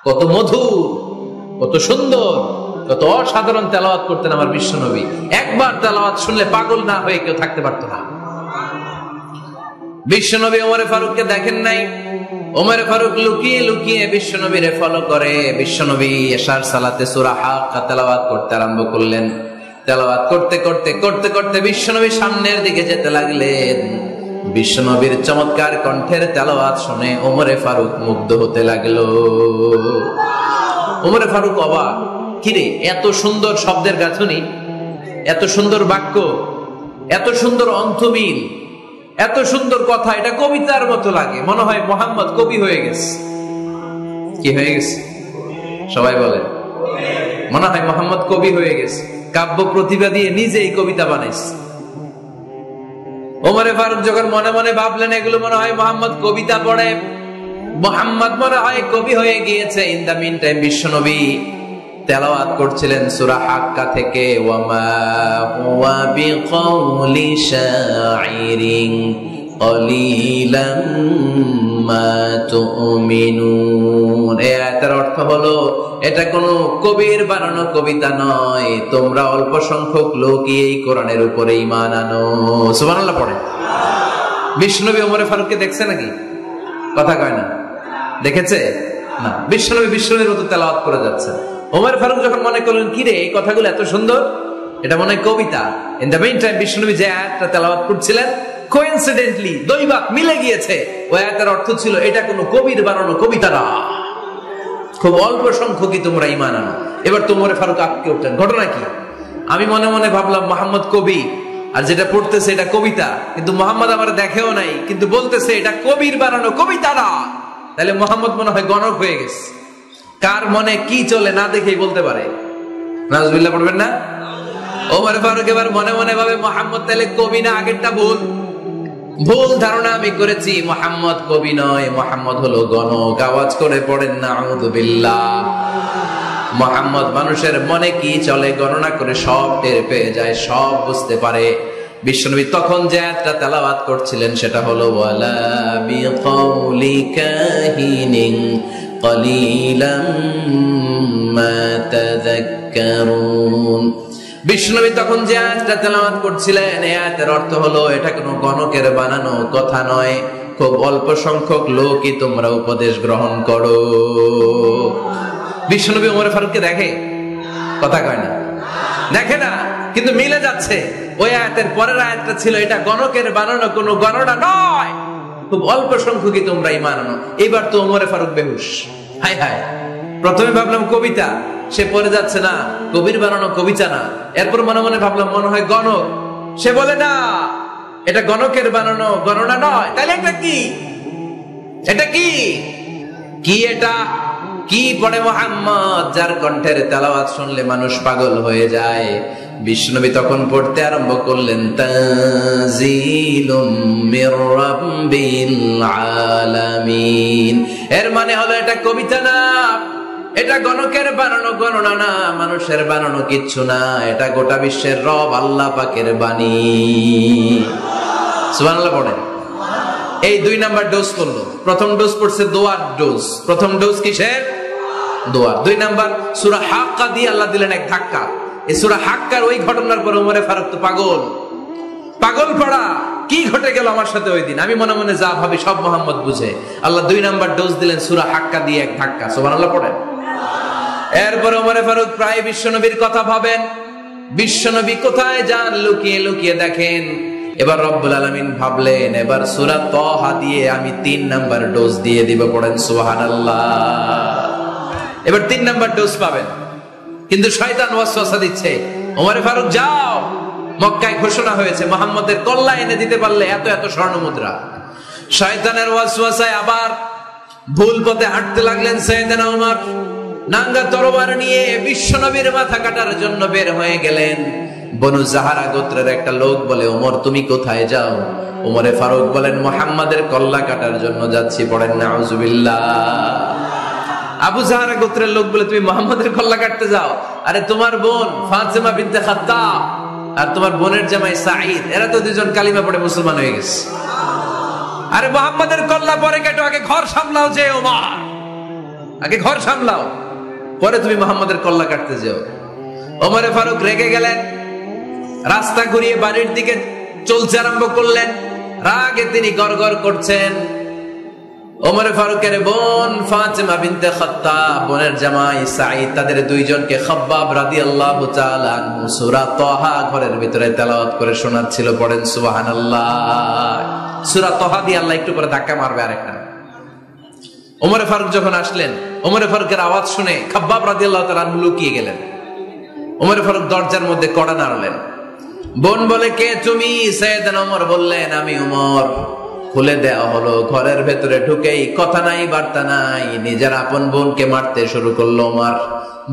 কত মধুর, কত সুন্দর, কত অসাধারণ তেলাওয়াত করতেন আমার বিশ্বনবী। একবার তেলাওয়াত শুনলে পাগল না হয়ে কেউ থাকতে পারতো না। বিশ্বনবী ওমরে ফারুককে দেখেন নাই, ওমরে ফারুক লুকিয়ে লুকিয়ে বিশ্বনবীরে ফলো করে। বিশ্বনবী এশার সালাতে সূরা হাক্কা তেলাওয়াত করতে আরম্ভ করলেন। তেলাওয়াত করতে করতে করতে করতে বিশ্বনবী সামনের দিকে যেতে লাগলেন। বিশ্বনবীর চমৎকার কণ্ঠের তেলাওয়াত শুনে ওমরে ফারুক মুগ্ধ হতে লাগলো। ওমরে ফারুক অবাক, কিরে এত সুন্দর শব্দের গাঁথনি, এত সুন্দর বাক্য, এত সুন্দর অন্তমিল, এত সুন্দর কথা, এটা কবিতার মতো লাগে। মনে হয় মোহাম্মদ কবি হয়ে গেছে। কি হয়ে গেছে সবাই বলে? মনে হয় মোহাম্মদ কবি হয়ে গেছে, কাব্য প্রতিভা দিয়ে নিজেই কবিতা বানাইছে। ওমরে ফারুক যখন মনে মনে ভাবলেন এগুলো মনে হয় মোহাম্মদ কবিতা পড়ে, মোহাম্মদ মনে হয় কবি হয়ে গিয়েছে। ইন দা মিন টাইম বিশ্বনবী তেলাওয়াত করছিলেন সূরা হাক্কা থেকে, ওয়ামা হুয়া বিকাউলি শাইরিন কলিলাম মা তুমিনুন। এই আয়াতের অর্থ হলো এটা কোনো কবির বানানো কবিতা নয়, তোমরা অল্প সংখ্যক লোকই এই কোরআনের উপরে ঈমান আনো। সুবহানাল্লাহ পড়ে। বিশ্বনবী ওমরে ফারুককে দেখছে নাকি? কথা কয় না, দেখেছে না? বিশ্বনবীর মতো তেলাওয়াত করে যাচ্ছে। ওমর ফারুক যখন মনে করলেন কিরে এই কথাগুলো এত সুন্দর, এটা মনে হয় কবিতা। ইন দ্য মিন টাইম বিশ্বনবী যে আয়াতটা তেলাওয়াত করছিলেন, কোইন্সিডেন্টলি দৈবাত মিলে গিয়েছে। ওই আয়াতের অর্থ ছিল এটা কোনো কবির বানানো কবিতা না, খুব অল্প সংখ্যকই তোমরা ঈমান আনো। এবার তো ওমর ফারুক আটকে উঠলেন, ঘটনা কি? আমি মনে মনে ভাবলাম মোহাম্মদ কবি, আর যেটা পড়তেছে এটা কবিতা, কিন্তু মোহাম্মদ আমার দেখেও নাই, কিন্তু বলতেছে এটা কবির বানানো কবিতা না। তাহলে মোহাম্মদ মনে হয় গণক হয়ে গেছে। কার মনে কি চলে না দেখেই বলতে পারে। নাউজুবিল্লাহ পড়বেন না? ওমর ফারুক এবার মনে মনে ভাবে মোহাম্মদ তাহলে কবি না, আগেরটা ভুল ধারণা আমি করেছি। মোহাম্মদ কবি নয়, মোহাম্মদ হলো গণক। আওয়াজ করে পড়েন নাউযুবিল্লাহ। মোহাম্মদ মানুষের মনে কি চলে গণনা করে সব টের পেয়ে যায়, সব বুঝতে পারে। বিশ্বনবী তখন যে আয়াতটা তেলাওয়াত করছিলেন সেটা হলো ওয়ালা বিকাউলি কাহিনিন কলিলাম মা তাযাক্কারুন। বিশ্বনবী তখন যে আয়াতটা তেলাওয়াত করছিলেন এই আয়াতের অর্থ হলো এটা কোনো গণকের বানানো কথা নয়, খুব অল্প সংখ্যক লোকই তোমরা উপদেশ গ্রহণ করো। বিশ্বনবী ওমর ফারুককে দেখে? কথা কয় না, দেখে না, কিন্তু মিলে যাচ্ছে। ওই আয়াতের পরের আয়াতটা ছিল এটা গণকের বানানো কোনো গণনা নয়, খুব অল্প সংখ্যকই তোমরা ঈমান আনো। এবার তো ওমর ফারুক বেহুশ। হায় হায়, প্রথমে ভাবলাম কবিতা, সে পড়ে যাচ্ছে না কবির বানানো কবিতা না। এরপর মনে মনে ভাবলাম মনে হয় গণক, সে বলে না এটা গণকের বানানো গণনা নয়। তাহলে এটা কি? এটা কি? কি এটা? কি পড়ে মুহাম্মদ, যার কণ্ঠের তেলাওয়াত শুনলে মানুষ পাগল হয়ে যায়। বিশ্বনবী তখন পড়তে আরম্ভ করলেন তানজিলুম মির রাব্বিল আলামিন। এর মানে হলো এটা কবিতা না, এটা গণকের বানানো গণনা না, মানুষের বানানো কিচ্ছু না, এটা গোটা বিশ্বের রব আল্লাহ পাকের বাণী। সুবহানাল্লাহ পড়েন। এই 2 নাম্বার ডোজ করলো। প্রথম ডোজ পড়ছে দোয়ার ডোজ। প্রথম ডোজ কিসের? দোয়ার। 2 নাম্বার সূরা হাক্কা দিয়ে আল্লাহ দিলেন এক ধাক্কা। এই সূরা হাক্কার ওই ঘটনার পর ওমরে ফারুক তো পাগল পড়া। কি ঘটে গেল আমার সাথে ওই দিন? আমি মনে মনে যা ভাবি সব মোহাম্মদ বুঝে। আল্লাহ 2 নাম্বার ডোজ দিলেন সূরা হাক্কা দিয়ে এক ধাক্কা। সুবহানাল্লাহ পড়েন। এরপর ওমরে ফারুক প্রায় বিশ্বনবীর কথা ভাবেন, বিশ্বনবী কোথায় যান লুকিয়ে লুকিয়ে দেখেন। এবার রব্বুল আলামিন ভাবলেন এবার সূরা তাহা দিয়ে আমি 3 নাম্বার ডোজ দিয়ে দিব। পড়েন সুবহানাল্লাহ। এবার 3 নাম্বার ডোজ পাবেন, কিন্তু শয়তান ওয়াসওয়াসা দিচ্ছে, ওমরে ফারুক যাও, মক্কায় ঘোষণা হয়েছে মুহাম্মদের কল্লা এনে দিতে পারলে এত এত স্বর্ণ মুদ্রা। শয়তানের ওয়াসওয়াসায় আবার ভুল পথে হাঁটতে লাগলেন সাইয়েদনা ওমর। নাঙ্গা তরবার নিয়ে বিশ্বনবীর মাথা কাটার জন্য বের হয়ে গেলেন। বনু জাহারা গোত্রের একটা লোক বলে, ওমর তুমি কোথায় যাও? ওমরে ফারুক বলেন মুহাম্মাদের কল্লা কাটার জন্য যাচ্ছি। পড়েন নাউজুবিল্লাহ। আবু জাহারা গোত্রের লোক বলে তুমি মুহাম্মাদের কল্লা কাটতে যাও? আরে তোমার বোন ফাতেমা বিনতে খাত্তাব আর তোমার বোনের জামাই সাঈদ, এরা তো দুজন কালিমা পড়ে মুসলমান হয়ে গেছে। আরে মুহাম্মাদের কল্লা পরে কেটো, আগে ঘর সামলাও যে ওমর। আগে ঘর সামলাও, পরে তুমি মুহাম্মাদের কল্লা কাটতে যাও। ওমরে ফারুক রেগে গেলেন, রাস্তা ঘুরিয়ে বাড়ির দিকে চলতে আরম্ভ করলেন। রাগে তিনি গড়গড় করছেন। ওমরে ফারুকের বোন ফাতেমা বিনতে খাত্তাব, বোনের জামাই সাঈদ, তাদের দুইজনকে খাব্বাব রাদিয়াল্লাহু তাআলা আনহু সূরা তাহা ঘরের ভিতরে তেলাওয়াত করে শোনাচ্ছিল। পড়েন সুবহানাল্লাহ। সূরা তাহা দিয়ে আল্লাহ একটু পরে ধাক্কা মারবে আরেকটা। ওমরে ফারুক যখন আসলেন, ওমরে ফারুকের আওয়াজ শুনে খাব্বাব রাদিয়াল্লাহু তাআলা আনহু লুকিয়ে গেলেন। ওমরে ফারুক দরজার মধ্যে কড়া নাড়লেন। বোন বলে, কে তুমি? সাইয়েদনা ওমর বললেন, আমি ওমর। খুলে দেওয়া হলো। ঘরের ভেতরে ঢুকেই কথা নাই বার্তা নাই, নিজের আপন বোনকে মারতে শুরু করলো ওমর।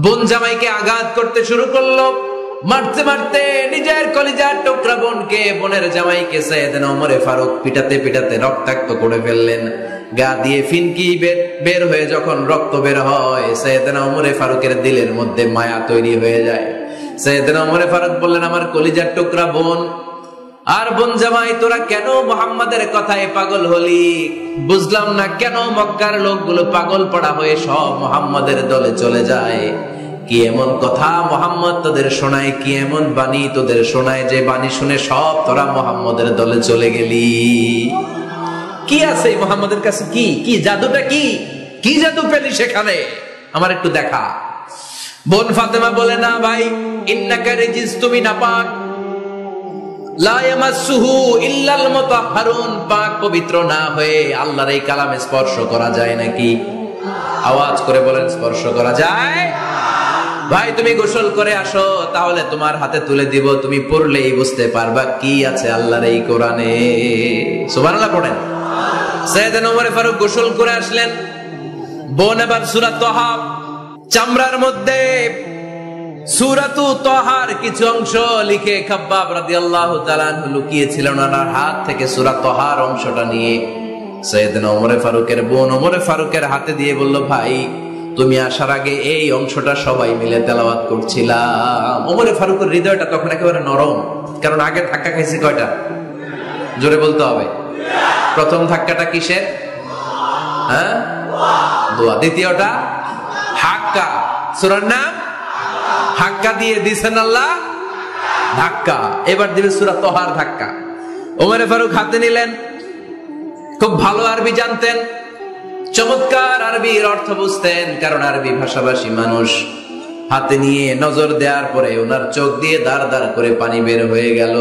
বোন জামাইকে আঘাত করতে শুরু করলো। মারতে মারতে নিজের কলিজার টুকরা বোনকে, বোনের জামাইকে সাইয়েদনা ওমরে ফারুক পিটাতে পিটাতে রক্তাক্ত করে ফেললেন। গা দিয়ে ফিনকি বের হয়ে যখন রক্ত বের হয়, সাইয়েদনা ওমরে ফারুকের দিলের মধ্যে মায়া তৈরি হয়ে যায়। সাইয়েদনা ওমরে ফারুক বললেন, আমার কলিজার টুকরা বোন আর বোন জামাই, তোরা কেন মুহাম্মাদের কথায় পাগল হলি? বুঝলাম না কেন মক্কার লোকগুলো পাগল পড়া হয়ে সব মুহাম্মাদের দলে চলে যায়। কি এমন কথা মুহাম্মদ তোদের শোনায়, কি এমন বাণী তোদের শোনায় যে বাণী শুনে সব তোরা মুহাম্মাদের দলে চলে গেলি? কি আছে মুহাম্মাদের কাছে? কি কি জাদুটা? কি কি জাদু পেলি সেখানে? আমার একটু দেখা। বোন ফাতেমা বলে, না ভাই, ইন্নাকা রিজিস, তুমি নাপাক। লা ইয়ামাসসুহু ইল্লাল মুতাহহারুন, পাক পবিত্র না হয়ে আল্লাহর এই কালামে স্পর্শ করা যায় নাকি? আওয়াজ করে বলেন, স্পর্শ করা যায়? ভাই তুমি গোসল করে আসো, তাহলে তোমার হাতে তুলে দিব, তুমি পড়লেই বুঝতে পারবা কি আছে আল্লাহর এই কোরআনে। সুবহানাল্লাহ পড়েন। সাইয়েদনা ওমর ফারুক গোসল করে আসলেন। বোন এবার সূরা তাহা চামড়ার মধ্যে সূরাতু তাহার কিছু অংশ লিখে খাব্বাব রাদিয়াল্লাহু তাআলা আনহু লুকিয়েছিলেন। ওনার হাত থেকে সূরা তাহার অংশটা নিয়ে সাইয়েদনা ওমর ফারুকের বোন ওমর ফারুকের হাতে দিয়ে বলল, ভাই তুমি আসার আগে এই অংশটা সবাই মিলে তেলাওয়াত করছিলাম। ওমর ফারুকের হৃদয়টা তখন একেবারে নরম, কারণ আগে ধাক্কা খাইছে কয়টা? জোরে বলতে হবে। প্রথম ধাক্কাটা কিসের? হ্যাঁ, দোয়া। দ্বিতীয়টা হাক্কা, সূরার নাম হাক্কা দিয়ে দিছেন আল্লাহ ধাক্কা। এবার দিবে সূরা তাহার ধাক্কা। ওমর ফারুক হাতে নিলেন। খুব ভালো আরবি জানতেন, চমৎকার আরবির অর্থ বুঝতেন, কারণ আরবি ভাষাভাষী মানুষ। হাতে নিয়ে নজর দেওয়ার পরে ওনার চোখ দিয়ে দাঁড় দাঁড় করে পানি বের হয়ে গেল।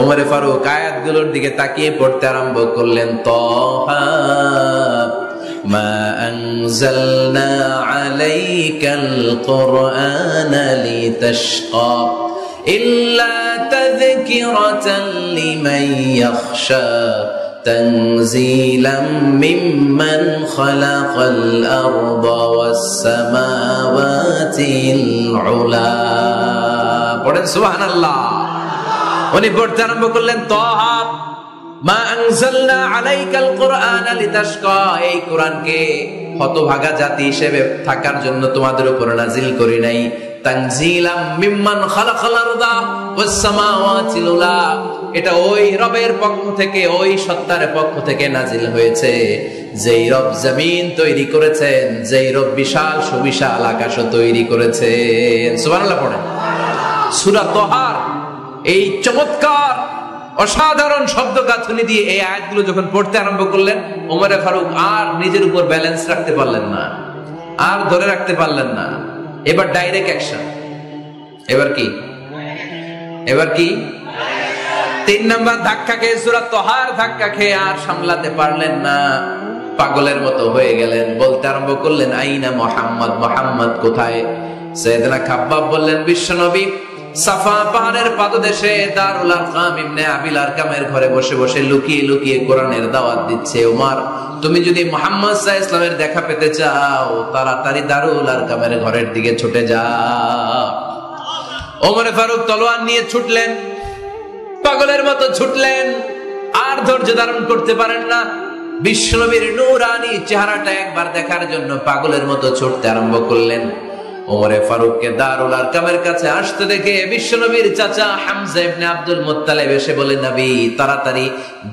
ওমর ফারুক আয়াতগুলোর দিকে তাকিয়ে পড়তে আরম্ভ করলেন। তাহা মা আনজালনা আলাইকাল কুরআনা লিতাশকা ইল্লা তাযকিরাতান লিমান ইয়াখশা তানজিলাম মিম্মান খালাকাল আরদা ওয়াস সামাওয়াতিল উলা। পড়েন সুবহানাল্লাহ। উনি পড়তে আরম্ভ করলেন, তাহা মা আনজালনা আলাইকাল কুরআনা লিতাশকা, এই কোরআনকে হতভাগা জাতি হিসেবে থাকার জন্য তোমাদের উপর নাজিল করি নাই। তানজিলাম মিম্মান খালাকাল আরদা ওয়াস সামাওয়াতিল উলা, এটা ওই রবের পক্ষ থেকে, ওই সত্তার পক্ষ থেকে নাজিল হয়েছে যেই রব জমিন তৈরি করেছেন, যেই রব বিশাল সুবিশাল আকাশ তৈরি করেছেন। সুবহানাল্লাহ পড়েন। সূরা তাহার এই চমৎকার অসাধারণ শব্দ গাঁথনি দিয়ে এই আয়াতগুলো যখন পড়তে আরম্ভ করলেন, ওমর ফারুক আর নিজের উপর ব্যালেন্স রাখতে পারলেন না, আর ধরে রাখতে পারলেন না। এবার ডাইরেক্ট অ্যাকশন। এবার কি? এবার কি? 3 নাম্বার ধাক্কা খেয়ে, সূরা তাহার ধাক্কা খেয়ে আর সামলাতে পারলেন না, পাগলের মতো হয়ে গেলেন। বলতে আরম্ভ করলেন, আইনা মুহাম্মদ, মুহাম্মদ কোথায়? সাইয়েদনা খাব্বাব বললেন, বিশ্বনবী সাফা পাহাড়ের পাদদেশে দারুল আরকাম ইবনে আবিল আরকামের ঘরে বসে বসে লুকিয়ে লুকিয়ে কোরআনের দাওয়াত দিচ্ছে। ওমর, তুমি যদি মুহাম্মদ সাল্লাল্লাহু আলাইহি ওয়াসাল্লামের দেখা পেতে চাও, তাড়াতাড়ি দারুল আরকামের ঘরের দিকে ছুটে যাও। ওমর ফারুক তলোয়ার নিয়ে ছুটলেন, পাগলের মতো ছুটলেন, আর ধৈর্য ধারণ করতে পারেন না। বিশ্বনবীর নূরানী চেহারাটা একবার দেখার জন্য পাগলের মতো ছুটতে আরম্ভ করলেন। ওমরে ফারুককে দারুল আরকামের কাছে আসতে দেখে বিশ্বনবীর চাচা হামজা ইবনে আব্দুল মুত্তালিব এসে বলে, নবী তাড়াতাড়ি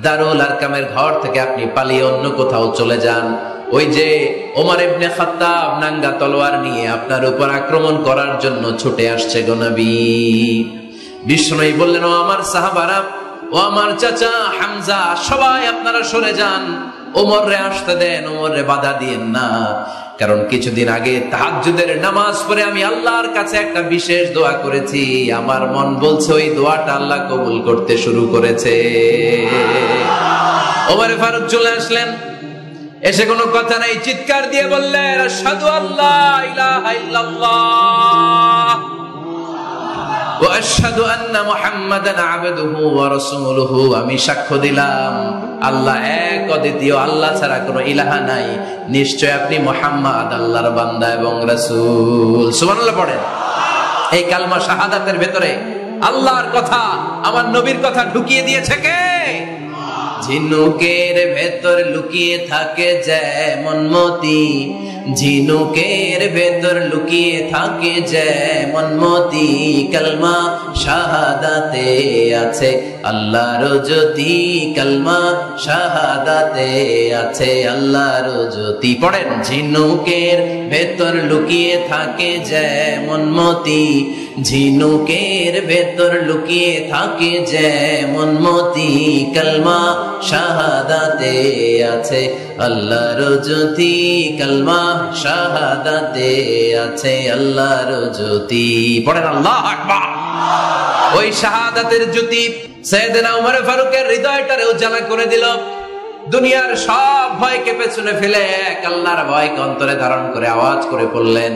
দারুল আরকামের ঘর থেকে আপনি পালিয়ে অন্য কোথাও চলে যান। ওই যে ওমর ইবনে খাত্তাব নাঙ্গা তলোয়ার নিয়ে আপনার উপর আক্রমণ করার জন্য ছুটে আসছে গো নবী। বিশ্বনবী বললেন, ও আমার সাহাবারা, ও আমার চাচা হামজা, সবাই আপনারা সরে যান, ওমরে আসতে দেন, ওমরে বাধা দিয়েন না। কারণ কিছুদিন আগে তাহাজ্জুদের নামাজ পড়ে আমি আল্লাহর কাছে একটা বিশেষ দোয়া করেছি, আমার মন বলছে ওই দোয়াটা আল্লাহ কবুল করতে শুরু করেছে। ওমরে ফারুক চলে আসলেন, এসে কোনো কথা নাই, চিৎকার দিয়ে বললেন, আশহাদু আল্লা ইলাহা ইল্লাল্লাহ ওয়া আশহাদু আন্না মুহাম্মাদান আবদুহু ওয়া রাসূলুহু। আমি সাক্ষ্য দিলাম আল্লাহ এক, অদ্বিতীয়, আল্লাহ ছাড়া কোনো ইলাহা নাই, নিশ্চয় আপনি মুহাম্মদ আল্লাহর বান্দা এবং রাসূল। সুবহানাল্লাহ পড়েন। এই কালমা শাহাদাতের ভেতরে আল্লাহর কথা, আমার নবীর কথা ঢুকিয়ে দিয়েছে কে? ঝিনুকের ভেতর লুকিয়ে থাকে যেমন মতি, ঝিনুকের ভেতর লুকিয়ে থাকে যেমন মতি, কালমা শাহাদাতে আছে আল্লাহর জ্যোতি, কালমা শাহাদাতে আছে আল্লাহর জ্যোতি। পড়েন, ঝিনুকের ভেতর লুকিয়ে থাকে যেমন মতি, ঝিনুকের ভেতর লুকিয়ে থাকে যেমন মতি, কালমা শাহাদাতে আছে আল্লাহর জ্যোতি, কালমা শাহাদাতে আছে আল্লাহর জ্যোতি। পড়েন আল্লাহু আকবার। ওই শাহাদাতের জ্যোতি সাইয়েদনা ওমর ফারুকের হৃদয়টারে উজালা করে দিল। দুনিয়ার সব ভয়কে পেছনে ফেলে এক আল্লাহর ভয়কে অন্তরে ধারণ করে আওয়াজ করে বললেন,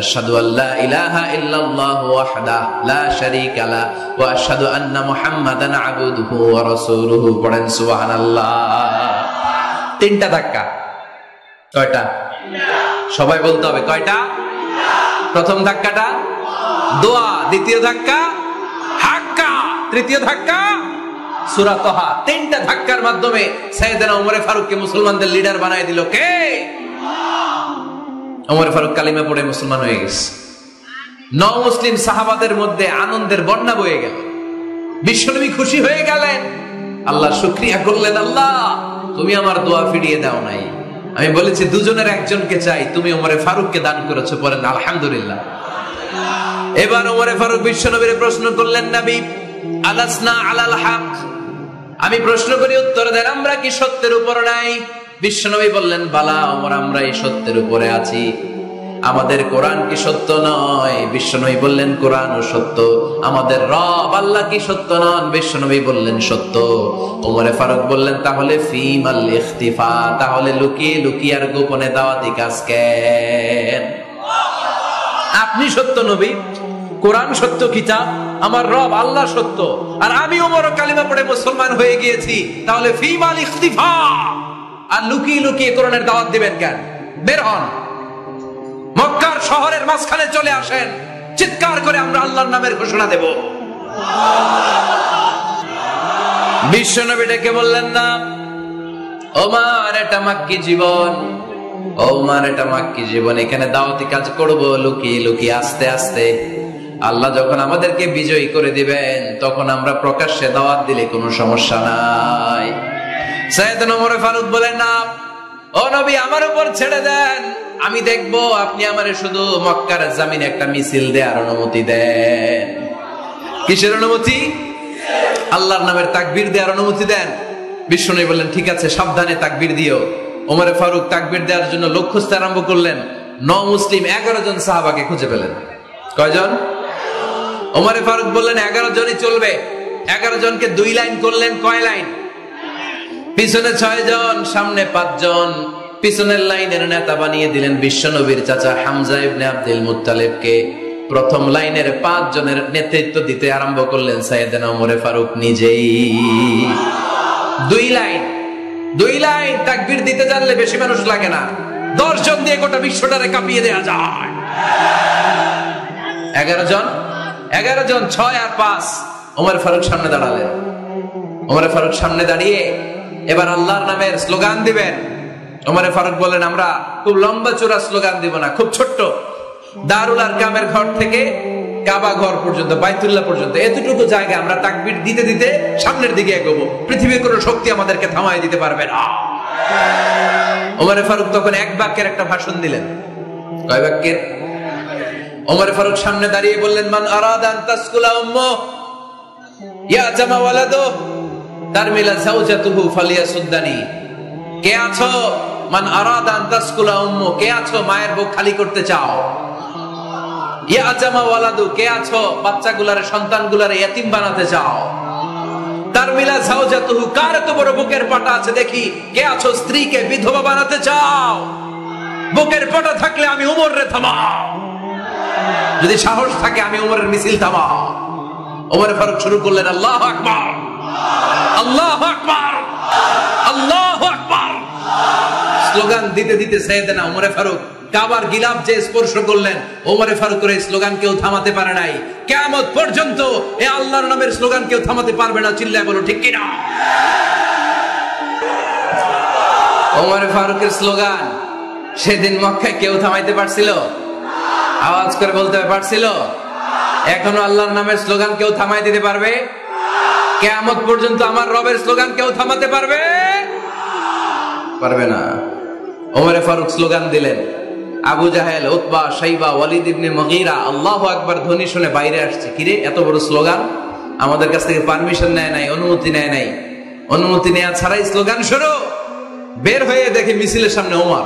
আশহাদু আল্লা ইলাহা ইল্লাল্লাহু ওয়াহদাহু লা শারীকা লা ওয়া আশহাদু আন্না মুহাম্মাদান আবদুহু ওয়া রাসূলুহু। পড়েন সুবহানাল্লাহ। তিনটা ধাক্কা। কয়টা? সবাই বলতে হবে কয়টা? প্রথম ধাক্কাটা দোয়া, দ্বিতীয় ধাক্কা হাক্কা, তৃতীয় ধাক্কা সূরা তাহা। তিনটা ধাক্কার মাধ্যমে সাইয়েদনা ওমর ফারুককে মুসলমানদের লিডার বানায় দিল কে? ওমর ফারুক কালিমা পড়ে মুসলমান হয়ে গেছে। নও মুসলিম সাহাবাদের মধ্যে আনন্দের বন্যা বয়ে গেল। বিশ্বনবী খুশি হয়ে গেলেন, আল্লাহ শুকরিয়া করলেন, আল্লাহ তুমি আমার দোয়া ফিরিয়ে দাও নাই। আমি বলেছি দুজনের একজনকে চাই, তুমি ওমর ফারুককে দান করেছো। পড়েন আলহামদুলিল্লাহ। এবার ওমর ফারুক বিশ্বনবীর প্রশ্ন করলেন, নবী আলাসনা আলাল হক, আমি প্রশ্ন করি উত্তর দেন, আমরা কি সত্যের উপর নাই? বিশ্বনবী বললেন, বালা ওমর, আমরা এই সত্যের উপরে আছি। আমাদের কোরআন কি সত্য নয়? বিশ্বনবী বললেন, কোরআনও সত্য। আমাদের রব আল্লাহ কি সত্য নন? বিশ্বনবী বললেন, সত্য। ওমর ফারুক বললেন, তাহলে ফিমাল ইখতিফা, তাহলে লুকিয়ে লুকিয়ে আর গোপনে দাওয়াতি কাজ কেন? আপনি সত্য নবী, কোরআন সত্য কিতাব, আমার রব আল্লাহ সত্য, আর আমি ওমর কালিমা পড়ে মুসলমান হয়ে গিয়েছি, তাহলে ফিমাল ইখতিফা, আর লুকিয়ে লুকিয়ে কোরআনের দাওয়াত দিবেন কেন? বের হন, মক্কার শহরের মাঝখানে চলে আসেন, চিৎকার করে আমরা আল্লাহর নামের ঘোষণা দেব। বিশ্বনবী ডেকে বললেন, না ওমর, এটা মাক্কি জীবন, ওমর এটা মাক্কি জীবন, এখানে দাওয়াতি কাজ করব লুকিয়ে লুকিয়ে, আস্তে আস্তে। আল্লাহ যখন আমাদেরকে বিজয়ী করে দিবেন তখন আমরা প্রকাশ্যে দাওয়াত দিলে কোনো সমস্যা নাই। সাইয়েদনা ওমর ফারুক বলেন, না ও নবী, আমার উপর ছেড়ে দেন, আমি দেখব আপনি আমারে শুধু মক্কার জমিনে একটা মিছিল দেওয়ার অনুমতি দেন। কিসের অনুমতি? আল্লাহর নামের তাকবীর দেওয়ার অনুমতি দেন। বিশ্বনবী বললেন, ঠিক আছে, সাবধানে তাকবীর দিও। ওমর ফারুক তাকবীর দেওয়ার জন্য লোক খুঁজতে আরম্ভ করলেন। মুসলিম 11 জন সাহাবাকে খুঁজে পেলেন। কয়জন? ওমর ফারুক বললেন 11 জনই চলবে। 11 জনকে 2 লাইন করলেন। কয় লাইন? পিছনে 6 জন, সামনে 5 জন। পিছনের লাইনের নেতা বানিয়ে দিলেন বিশ্বনবীর চাচা হামজা ইবনে আব্দুল মুত্তালিবকে। প্রথম লাইনের 5 জনের নেতৃত্ব দিতে আরম্ভ করলেন সাইয়েদনা ওমর ফারুক নিজেই। 2 লাইন তাকবীর দিতে জানলে বেশি মানুষ লাগে না, 10 জন দিয়ে গোটা বিশ্বটারে কাঁপিয়ে দেওয়া যায়। 11 জন 6 আর 5। ওমর ফারুক সামনে দাঁড়ালেন। ওমর ফারুক সামনে দাঁড়িয়ে এবার আল্লাহর নামের স্লোগান দিবেন। ওমর ফারুক বলেন, আমরা খুব লম্বা চূড়া স্লোগান দিব না, খুব ছোট্ট দারুল আরকামের ঘর থেকে কাবা ঘর পর্যন্ত, বাইতুল্লাহ পর্যন্ত এতটুকু জায়গা আমরা তাকবীর দিতে দিতে সামনের দিকে এগোবো। পৃথিবীর কোনো শক্তি আমাদেরকে থামাই দিতে পারবে না। ওমরে ফারুক তখন এক বাক্যের একটা ভাষণ দিলেন। কয় বাক্যের? ওমরে ফারুক সামনে দাঁড়িয়ে বললেন, মান আরাদা আন তাসকুলা উম্মু ইয়া জামা ওয়ালাদু তারমিলা যাওজাতুহু ফালিয়াসুদ্দানি। কে আছো? মান আরাদা আন তাসকুলা উম্মু, কে আছো মায়ের বুক খালি করতে চাও? ইয়া জামা ওয়ালাদু, কে আছো বাচ্চাগুলারে, সন্তানগুলারে ইতিম বানাতে চাও? তারমিলা যাওজাতুহু, কার এত বড় বুকের পাটা আছে দেখি, কে আছো স্ত্রীকে বিধবা বানাতে চাও? বুকের পাটা থাকলে আমি উমরে থামাও, যদি সাহস থাকে আমি উমরের মিছিল থামাও। ওমর ফারুক শুরু করলেন, আল্লাহু আকবার, আল্লাহু আকবার, আল্লাহু আকবার। স্লোগান দিতে দিতে সাইয়েদনা ওমর ফারুক কাবার গিলাফ যে স্পর্শ করলেন, ওমর ফারুকের এই স্লোগান কেউ থামাতে পারে নাই। কিয়ামত পর্যন্ত এই আল্লাহর নামের স্লোগান কেউ থামাতে পারবে না। চিল্লায় বলো ঠিক কিনা? ওমর ফারুকের স্লোগান সেদিন মক্কায় কেউ থামাইতে পারছিল? আওয়াজ করে বলতে পারছিল? এখনো আল্লাহর নামের স্লোগান কেউ থামাই দিতে পারবে? কিয়ামত পর্যন্ত আমার রবের স্লোগান কেউ থামাতে পারবে? পারবে না। ওমর ফারুক স্লোগান দিলেন। আবু জাহেল, উতবা, শাইবা, ওয়ালিদ ইবনে মুগীরা আল্লাহু আকবার ধ্বনি শুনে বাইরে আসছে। কিরে এত বড় স্লোগান, আমাদের কাছ থেকে পারমিশন নেয় নাই, অনুমতি নেয় নাই। অনুমতি নেওয়া ছাড়াই স্লোগান শুরু। বের হয়ে দেখে মিছিলের সামনে ওমর।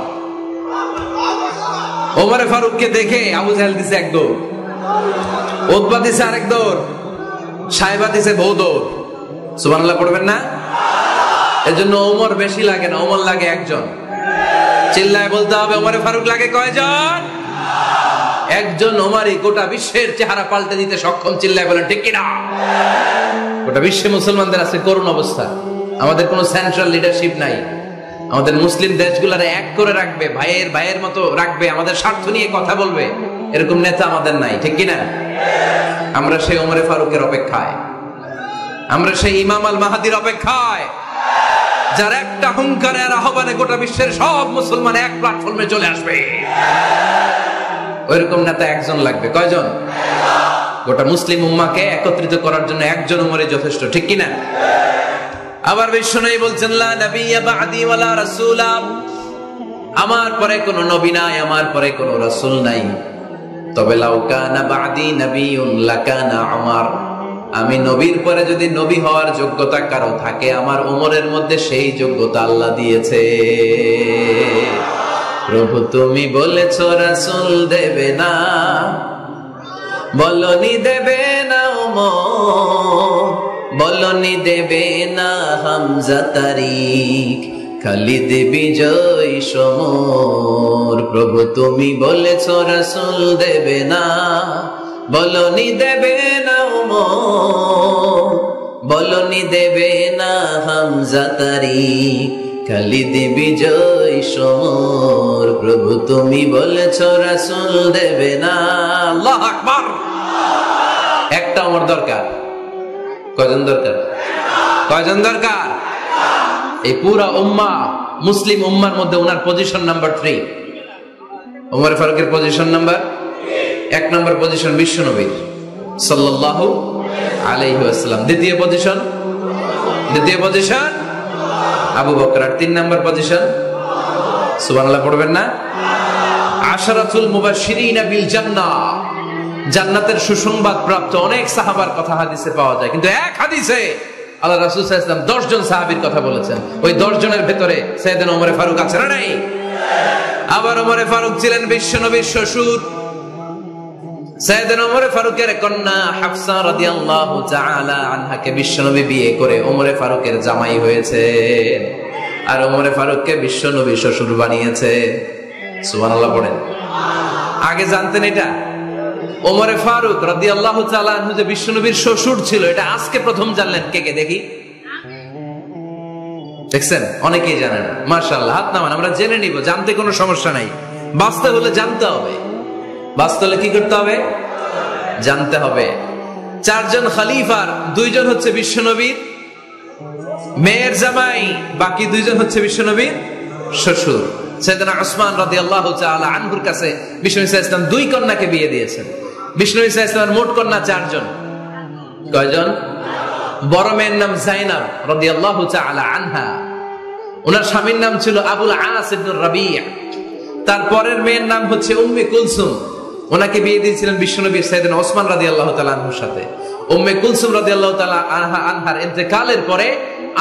ওমর ফারুককে দেখে আবু জাহেল দিছে এক দৌড়, উতবা দিছে আরেক দৌড়, শাইবা দিছে বহু দৌড়। সুবহানাল্লাহ পড়বেন না? এজন্য ওমর বেশি লাগে না, ওমর লাগে একজন। চিল্লায় বলতে হবে, ওমর ফারুক লাগে কয়জন? একজন। ওমরই গোটা বিশ্বের চেহারা পাল্টে দিতে সক্ষম। চিল্লায় বলেন ঠিক কিনা? গোটা বিশ্বে মুসলমানদের আছে করুণ অবস্থা। আমাদের কোনো সেন্ট্রাল লিডারশিপ নাই। আমাদের মুসলিম দেশগুলোরে এক করে রাখবে, ভাইয়ের ভাইয়ের মতো রাখবে, আমাদের স্বার্থ নিয়ে কথা বলবে, এরকম নেতা আমাদের নাই। ঠিক কিনা? আমরা সেই ওমর ফারুকের অপেক্ষায়, আমরা সেই ইমাম আল মাহাদির অপেক্ষায়, যার একটা হুঙ্কারের আহ্বানে গোটা বিশ্বের সব মুসলমান এক প্ল্যাটফর্মে চলে আসবে। ওইরকম নেতা একজন লাগবে। কয়জন? গোটা মুসলিম উম্মাহকে একত্রিত করার জন্য একজন ওমরই যথেষ্ট। ঠিক কিনা? আবার বিশ্বনবী বলছেন, লা নাবিয়্যা বা'দি ওয়ালা রাসূলা, আমার পরে কোনো নবী নাই, আমার পরে কোনো রাসূল নাই। তবে লাউ কানা বা'দি নাবিয়্যুন লাকানা উমর, আমি নবীর পরে যদি নবী হওয়ার যোগ্যতা কারো থাকে, আমার ওমরের মধ্যে সেই যোগ্যতা আল্লাহ দিয়েছে। প্রভু তুমি বলেছো রাসূল দেবে না, বলনি দেবে না ওমর, বলনি দেবে না হামজা তারিক, খালিদ বিজয় সমর। প্রভু তুমি বলেছো রাসূল দেবে না, বলনি দেবে না ওমর, বলনি দেবে না হামজা তারিক, খালিদ বিজয় সমর। প্রভু তুমি বলেছো রাসূল দেবে না। আল্লাহু আকবার। একটা ওমর দরকার। কয়জন দরকার? কয়জন দরকার? এই পুরা উম্মাহ, মুসলিম উম্মার মধ্যে ওনার পজিশন নাম্বার 3। ওমর ফারুকের পজিশন নাম্বার 1 নম্বর পজিশন বিশ্ব নবীর সাল্লাল্লাহু আলাইহি ওয়াসাল্লাম। দ্বিতীয় পজিশন আবু বকর। আর 3 নম্বর পজিশন, সুবহানাল্লাহ পড়বেন না? আশারাতুল মুবাশশিরিনা বিল জান্নাহ, জান্নাতের সুসংবাদ প্রাপ্ত অনেক সাহাবার কথা হাদিসে পাওয়া যায়, কিন্তু এক হাদিসে আল্লাহ রাসূল সাল্লাল্লাহু আলাইহি ওয়াসাল্লাম 10 জন সাহাবীর কথা বলেছেন। ওই 10 জনের ভেতরে সাইয়েদনা ওমর ফারুক আছে না নাই? আবার ওমর ফারুক ছিলেন বিশ্ব নবীর শ্বশুর। সাইয়েদনা ওমর ফারুকের কন্যা হাফসা রাদিয়াল্লাহু তাআলা আনহাকে বিশ্বনবী বিয়ে করে ওমর ফারুকের জামাই হয়েছে, আর ওমর ফারুককে বিশ্বনবী শ্বশুর বানিয়েছে। সুবহানাল্লাহ পড়েন। আগে জানতেন এটা? ওমর ফারুক রাদিয়াল্লাহু তাআলা আনহু যে বিশ্বনবীর শ্বশুর ছিল, এটা আজকে প্রথম জানলেন। কে কে দেখি? দেখছেন? অনেকেই জানেন না। মাশাআল্লাহ, হাত নামান, আমরা জেনে নিব। জানতে কোনো সমস্যা নাই। বাঁচতে হলে জানতে হবে। বাঁচতে হলে কি করতে হবে? জানতে হবে। 4 জন খলিফার 2 জন হচ্ছে বিশ্বনবীর মেয়ের জামাই, বাকি 2 জন হচ্ছে বিশ্বনবীর শ্বশুর। সাইয়েদনা উসমান রাদিয়াল্লাহু তাআলা আনহুর কাছে বিষ্ণু নবী সাল্লাল্লাহু আলাইহি ওয়াসাল্লাম 2 কন্যাকে বিয়ে দিয়েছেন। বিষ্ণু নবী সাল্লাল্লাহু আলাইহি ওয়াসাল্লামের মোট কন্যা 4 জন। কয়জন? বড় মেয়ের নাম যায়নাব রাদিয়াল্লাহু তাআলা আনহা, ওনার স্বামীর নাম ছিল আবুল আস ইবনে রাবিয়া। তারপরের মেয়ের নাম হচ্ছে উম্মে কুলসুম, ওনাকে বিয়ে দিয়েছিলেন বিশ্বনবী সাইয়েদনা ওসমান রাদিয়াল্লাহু তাআলা আনহুর সাথে। উম্মে কুলসুম রাদিয়াল্লাহু তাআলা আনহার ইন্তেকালের পরে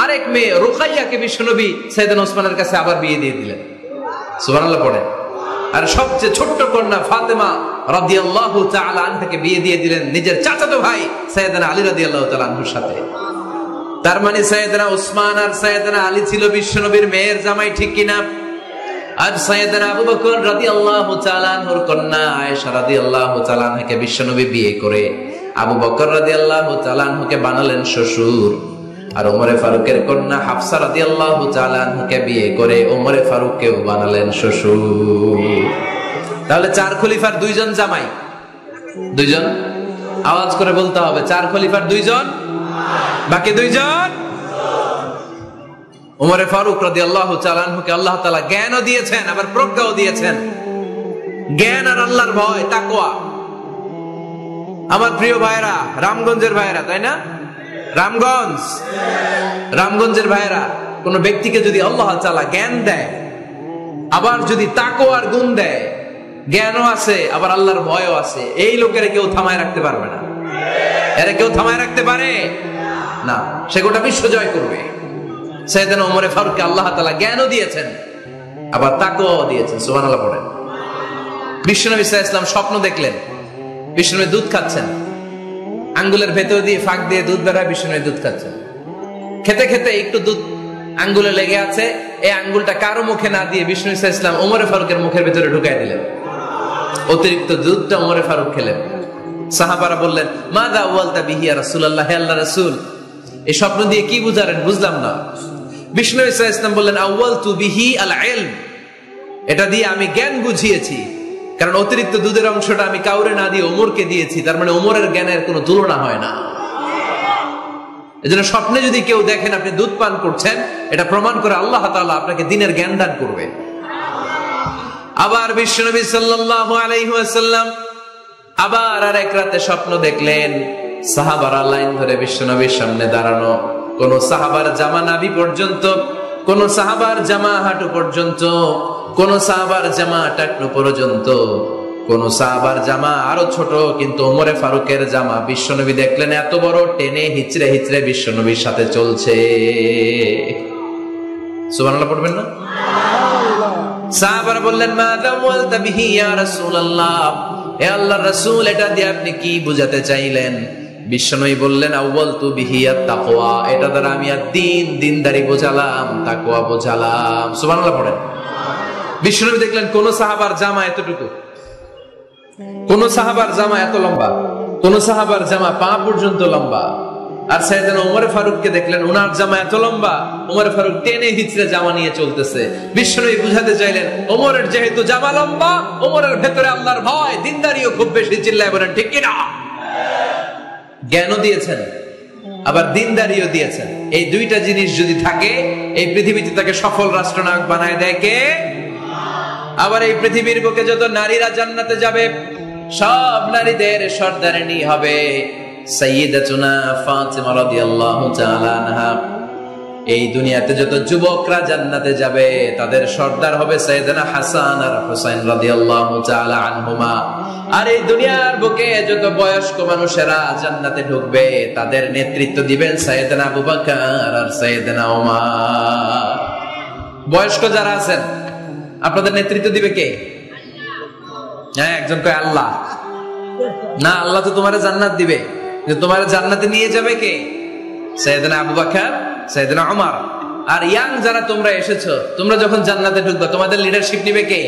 আরেক মেয়ে রুকাইয়াকে বিশ্বনবী সাইয়েদনা ওসমানের কাছে আবার বিয়ে দিয়ে দিলেন। সুবহানাল্লাহ পড়ে। আর সবচেয়ে ছোট্ট কন্যা ফাতেমা রাদিয়াল্লাহু তাআলা আনহাকে বিয়ে দিয়ে দিলেন নিজের চাচাতো ভাই সাইয়েদনা আলী রাদিয়াল্লাহু তাআলা আনহুর সাথে। তার মানে সাইয়েদনা ওসমান আর সাইয়েদনা আলী ছিল বিশ্বনবীর মেয়ের জামাই, ঠিক কিনা? আর সাইয়েদনা আবু বকর রাদিয়াল্লাহু তাআলা আনহুর কন্যা আয়েশা রাদিয়াল্লাহু তাআলা আনহাকে বিশ্বনবী বিয়ে করে আবু বকর রাদিয়াল্লাহু তাআলা আনহুকে বানালেন শ্বশুর। আর ওমরে ফারুকের কন্যা হাফসা রাদিয়াল্লাহু তাআলা আনহাকে বিয়ে করে ওমরে ফারুককেও বানালেন শ্বশুর। তাহলে 4 খলিফার 2 জন জামাই, 2 জন। আওয়াজ করে বলতে হবে, 4 খলিফার 2 জন, বাকি 2 জন। ওমরে ফারুক রাদিয়াল্লাহু তাআলা আনহুকে আল্লাহ তাআলা জ্ঞানও দিয়েছেন, আবার প্রজ্ঞাও দিয়েছেন। জ্ঞান আর আল্লাহর ভয়, তাকওয়া। আমার প্রিয় ভাইরা, রামগঞ্জের ভাইরা, তাই না? রামগঞ্জের ভাইরা, কোন ব্যক্তিকে যদি আল্লাহ তাআলা জ্ঞান দেয়, আবার যদি তাকওয়ার গুণ দেয়, জ্ঞানও আছে আবার আল্লাহর ভয়ও আছে, এই লোকেরা কেউ থামায় রাখতে পারবে না। এরা কেউ থামায় রাখতে পারে না, সে গোটা বিশ্ব জয় করবে। সাইয়েদনা ওমরে ফারুককে আল্লাহ তাআলা জ্ঞানও দিয়েছেন, আবার তাকওয়াও দিয়েছেন। সুবহানাল্লাহ পড়েন। বিশ্বনবী সাল্লাল্লাহু আলাইহি ওয়াসাল্লাম স্বপ্ন দেখলেন, বিশ্বনবী দুধ খাচ্ছেন, আঙ্গুলের ভেতর দিয়ে ফাঁক দিয়ে দুধ বেরোয়, বিশ্বনবী দুধ খাচ্ছেন। খেতে খেতে একটু দুধ আঙ্গুলে লেগে আছে, এই আঙ্গুলটা কারো মুখে না দিয়ে বিশ্বনবী সাল্লাল্লাহু আলাইহি ওয়াসাল্লাম ওমরে ফারুকের মুখের ভেতরে ঢুকাই দিলেন। অতিরিক্ত দুধটা ওমরে ফারুক খেলেন। সাহাবারা বললেন, মাযা ওয়ালতা বিহি ইয়া রাসূলুল্লাহ, হে আল্লাহর রাসূল, এই স্বপ্ন দিয়ে কি বুঝালেন? বুঝলাম না। বিশ্বনবী সাল্লাল্লাহু আলাইহি ওয়াসাল্লাম বললেন, আউয়ালতু বিহি আল ইলম, এটা দিয়ে আমি জ্ঞান বুঝিয়েছি, কারণ অতিরিক্ত দুধের অংশটা আমি কাউরে না দিয়ে ওমরকে দিয়েছি, তার মানে ওমরের জ্ঞানের কোনো তুলনা হয় না। এজন্য স্বপ্নে যদি কেউ দেখেন আপনি দুধ পান করছেন, এটা প্রমাণ করে আল্লাহ তাআলা আপনাকে দ্বীনের জ্ঞান দান করবে। আবার বিশ্বনবী সাল্লাল্লাহু আলাইহি ওয়াসাল্লাম আবার আরেক রাতে স্বপ্ন দেখলেন, সাহাবারা লাইন ধরে বিশ্বনবীর সামনে দাঁড়ানো, কোন সাহাবার জামা নাভি পর্যন্ত, কোন সাহাবার জামা হাঁটু পর্যন্ত, কোন সাহাবার জামা টাকনু পর্যন্ত, কোন সাহাবার জামা আরো ছোট, কিন্তু ওমরে ফারুকের জামা বিশ্বনবী দেখলেন এত বড়, টেনে হিচড়ে হিচড়ে বিশ্বনবীর সাথে চলছে। সুবহানাল্লাহ পড়বেন না? সাহাবারা বললেন, মাযা ওয়ালতা বিহি ইয়া রাসূলুল্লাহ, হে আল্লাহর রাসূল, এটা দিয়ে আপনি কি বুঝাতে চাইলেন? বিশ্বনবী বললেন, আউয়ালতু বিহি আত তাকওয়া, এটা দ্বারা আমি দিনদারি বোঝালাম, তাকওয়া বোঝালাম। সুবহানাল্লাহ পড়েন। বিশ্বনবী দেখলেন কোন সাহাবার জামা এতটুকু, কোন সাহাবার জামা এত লম্বা, কোন সাহাবার জামা পা পর্যন্ত লম্বা। আর সাইয়েদনা ওমর ফারুককে দেখলেন ওনার জামা এত লম্বা, ওমর ফারুক টেনে হিচড়ে জামা নিয়ে চলতেছে। বিশ্বনবী বুঝাতে চাইলেন, ওমরের যেহেতু জামা লম্বা, ওমরের ভেতরে আল্লাহর ভয়, দিনদারিও খুব বেশি। চিল্লায় বলেন ঠিক কিনা? জ্ঞানও দিয়েছেন, আবার দিনদারিও দিয়েছেন। এই দুইটা জিনিস যদি থাকে, এই পৃথিবীতে তাকে সফল রাষ্ট্রনায়ক বানায় দেয় কে? আবার এই পৃথিবীর বুকে যত নারীরা জান্নাতে যাবে, সব নারীদের সর্দারিনী হবে সাইয়্যিদাতুনা ফাতিমা রাদিয়াল্লাহু তাআলা আনহা। এই দুনিয়াতে যত যুবকরা জান্নাতে যাবে, তাদের সর্দার হবে সাইয়েদনা হাসান আর হুসাইন রাদিয়াল্লাহু তাআলা আনহুমা। আর এই দুনিয়ার বুকে যত বয়স্ক মানুষেরা জান্নাতে ঢুকবে, তাদের নেতৃত্ব দিবেন সাইয়েদনা আবু বকর আর সাইয়েদনা ওমর। বয়স্ক যারা আছেন, আপনাদের নেতৃত্ব দিবে কে? হ্যাঁ, একজন কয় আল্লাহ। না, আল্লাহ তো তোমার জান্নাত দিবে, তোমার জান্নাতে নিয়ে যাবে কে? সাইয়েদনা আবু বকর, সাইয়েদনা ওমর। আর ইয়াং যারা তোমরা এসেছো, তোমরা যখন জান্নাতে ঢুকবে, তোমাদের লিডারশিপ নিবে কে?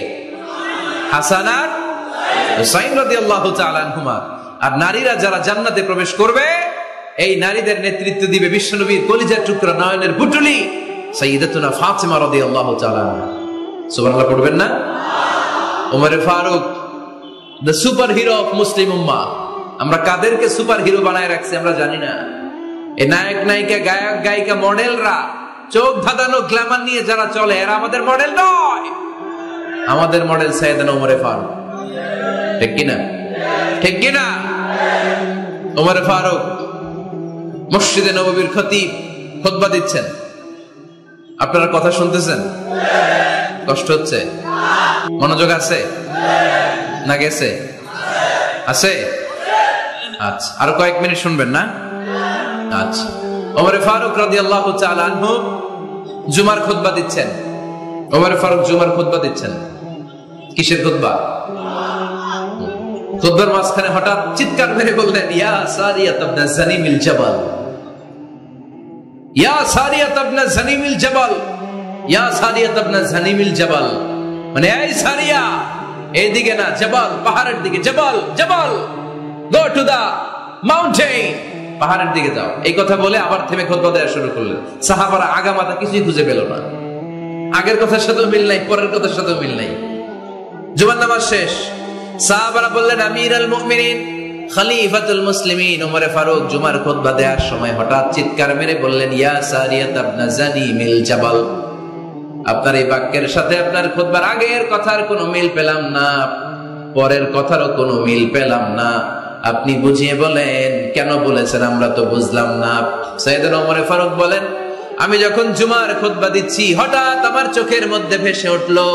হাসান আর হুসাইন রাদিয়াল্লাহু তাআলা আনহুমা। আর নারীরা যারা জান্নাতে প্রবেশ করবে, এই নারীদের নেতৃত্ব দিবে বিশ্বনবীর কলিজার টুকরা, নয়নের পুটুলি সাইয়্যিদাতুনা ফাতিমা রাদিয়াল্লাহু তাআলা আনহা। সুবহানাল্লাহ পড়বেন না? Omar Farooq, the super hero of Muslim উম্মাহ। আমরা কাদেরকে সুপার হিরো বানায় রাখছি আমরা জানি না। এই নায়ক নায়িকা, গায়ক গায়িকা, মডেলরা, চোখ ধাঁধানো গ্ল্যামার নিয়ে যারা চলে, এরা আমাদের মডেল নয়। আমাদের মডেল সাইয়েদনা ওমরে ফারুক, ঠিক কিনা? ঠিক কিনা? ওমরে ফারুক মসজিদে নববীর খতিব, খুতবা দিচ্ছেন, আপনারা কথা শুনতেছেন? কষ্ট হচ্ছে? মনোযোগ আছে না গেছে? আছে? আচ্ছা, আরো কয়েক মিনিট শুনবেন না? আচ্ছা, ওমরে ফারুক রাদিয়াল্লাহু তাআলা আনহু জুমার খুতবা দিচ্ছেন। ওমরে ফারুক জুমার খুতবা দিচ্ছেন। কিসের খুতবা? খুতবার মাঝখানে হঠাৎ চিৎকার মেরে বললেন, ইয়া সারিয়াত ইবনে জানিমিল জাবাল, ইয়া সারিয়াত ইবনে জানিমিল জাবাল, ইয়া সারিয়াত ইবনে জানিমিল জাবাল, মানে এই সারিয়া, এইদিকে না, জাবাল পাহাড়ের দিকে, জাবাল জাবাল, গো টু দা মাউন্টেন, পাহাড়ের দিকে যাও। এই কথা বলে আবার থেমে খুতবা দেওয়া শুরু করলেন। সাহাবারা আগামাতা কিছুই খুঁজে পেল না, আগের কথার সাথে মিল নাই, পরের কথার সাথে মিল নাই। জুমার নামাজ শেষ, সাহাবারা বললেন, আমিরুল মুমিনিন, খলিফাতুল মুসলিমিন ওমরে ফারুক জুমার খুতবা দেওয়ার সময় হঠাৎ চিৎকার মেরে বললেন, ইয়া সারিয়াত ইবনে জানিমিল জাবাল, আপনার এই বাক্যের সাথে আপনার খুতবার আগের কথার কোনো মিল পেলাম না, পরের কথারও কোনো মিল পেলাম না, আপনি বুঝিয়ে বলেন কেন বলেছেন, আমরা তো বুঝলাম না। সাইয়েদনা ওমরে ফারুক বলেন, আমি যখন জুমার খুতবা দিচ্ছি হঠাৎ আমার চোখের মধ্যে ভেসে উঠলো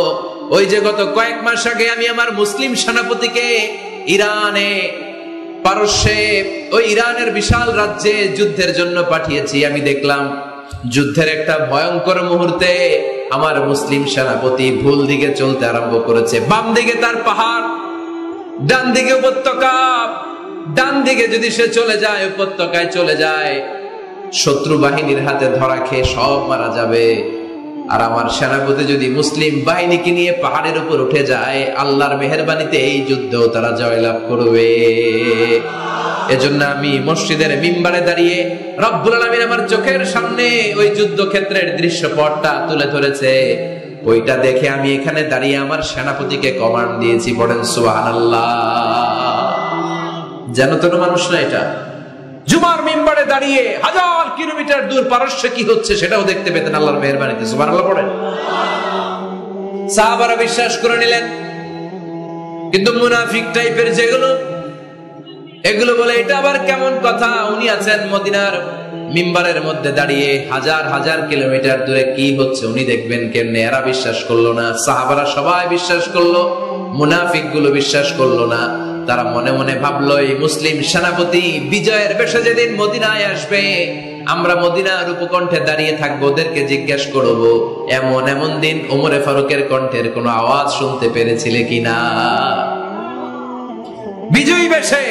ওই যে গত কয়েক মাস আগে আমি আমার মুসলিম সেনাপতিকে ইরানে, পারস্যে, ওই ইরানের বিশাল রাজ্যে যুদ্ধের জন্য পাঠিয়েছি। আমি দেখলাম যুদ্ধের একটা ভয়ঙ্কর মুহূর্তে আমার মুসলিম সেনাপতি ভুল দিকে চলতে আরম্ভ করেছে। বাম দিকে তার পাহাড়, ডান দিকে উপত্যকা, ডান দিকে যদি সে চলে যায়, উপত্যকায় চলে যায়, শত্রু বাহিনীর হাতে ধরা খেয়ে সব মারা যাবে। আর আমার সেনাপতি যদি মুসলিম বাহিনীকে নিয়ে পাহাড়ের উপর উঠে যায়, আল্লাহর মেহেরবানিতে এই যুদ্ধেও তারা জয়লাভ করবে। এজন্য আমি মসজিদের মিম্বারে দাঁড়িয়ে রব্বুল আলামিন আমার চোখের সামনে ওই যুদ্ধক্ষেত্রের দৃশ্যপটটা তুলে ধরেছে, ওইটা দেখে আমি এখানে দাঁড়িয়ে আমার সেনাপতিকে কমান্ড দিয়েছি। পড়েন সুবহানাল্লাহ। যেন তেন মানুষ না, এটা জুমার মিম্বারে দাঁড়িয়ে হাজার কিলোমিটার দূর পারস্যে কি হচ্ছে সেটাও দেখতে পেতেন আল্লাহর মেহেরবানিতে। সুবহানাল্লাহ পড়েন। সাহাবারা বিশ্বাস করে নিলেন, কিন্তু মুনাফিক টাইপের যেগুলো, এগুলো বলে এটা আবার কেমন কথা, উনি আছেন মদিনার মিম্বারের মধ্যে দাঁড়িয়ে, হাজার হাজার কিলোমিটার দূরে কি হচ্ছে উনি দেখবেন কেমনে। এরা বিশ্বাস করলো না, সাহাবারা সবাই বিশ্বাস করলো, মুনাফিক গুলো বিশ্বাস করলো না। তারা মনে মনে ভাবলো, এই মুসলিম সেনাপতি বিজয়ের বেশে যেদিন মদিনায় আসবে, আমরা মদিনার উপকণ্ঠে দাঁড়িয়ে থাকবো, ওদেরকে জিজ্ঞাসা করবো এমন এমন দিন ওমরে ফারুকের কণ্ঠের কোনো আওয়াজ শুনতে পেরেছিলে কিনা। বিজয়ী বেশে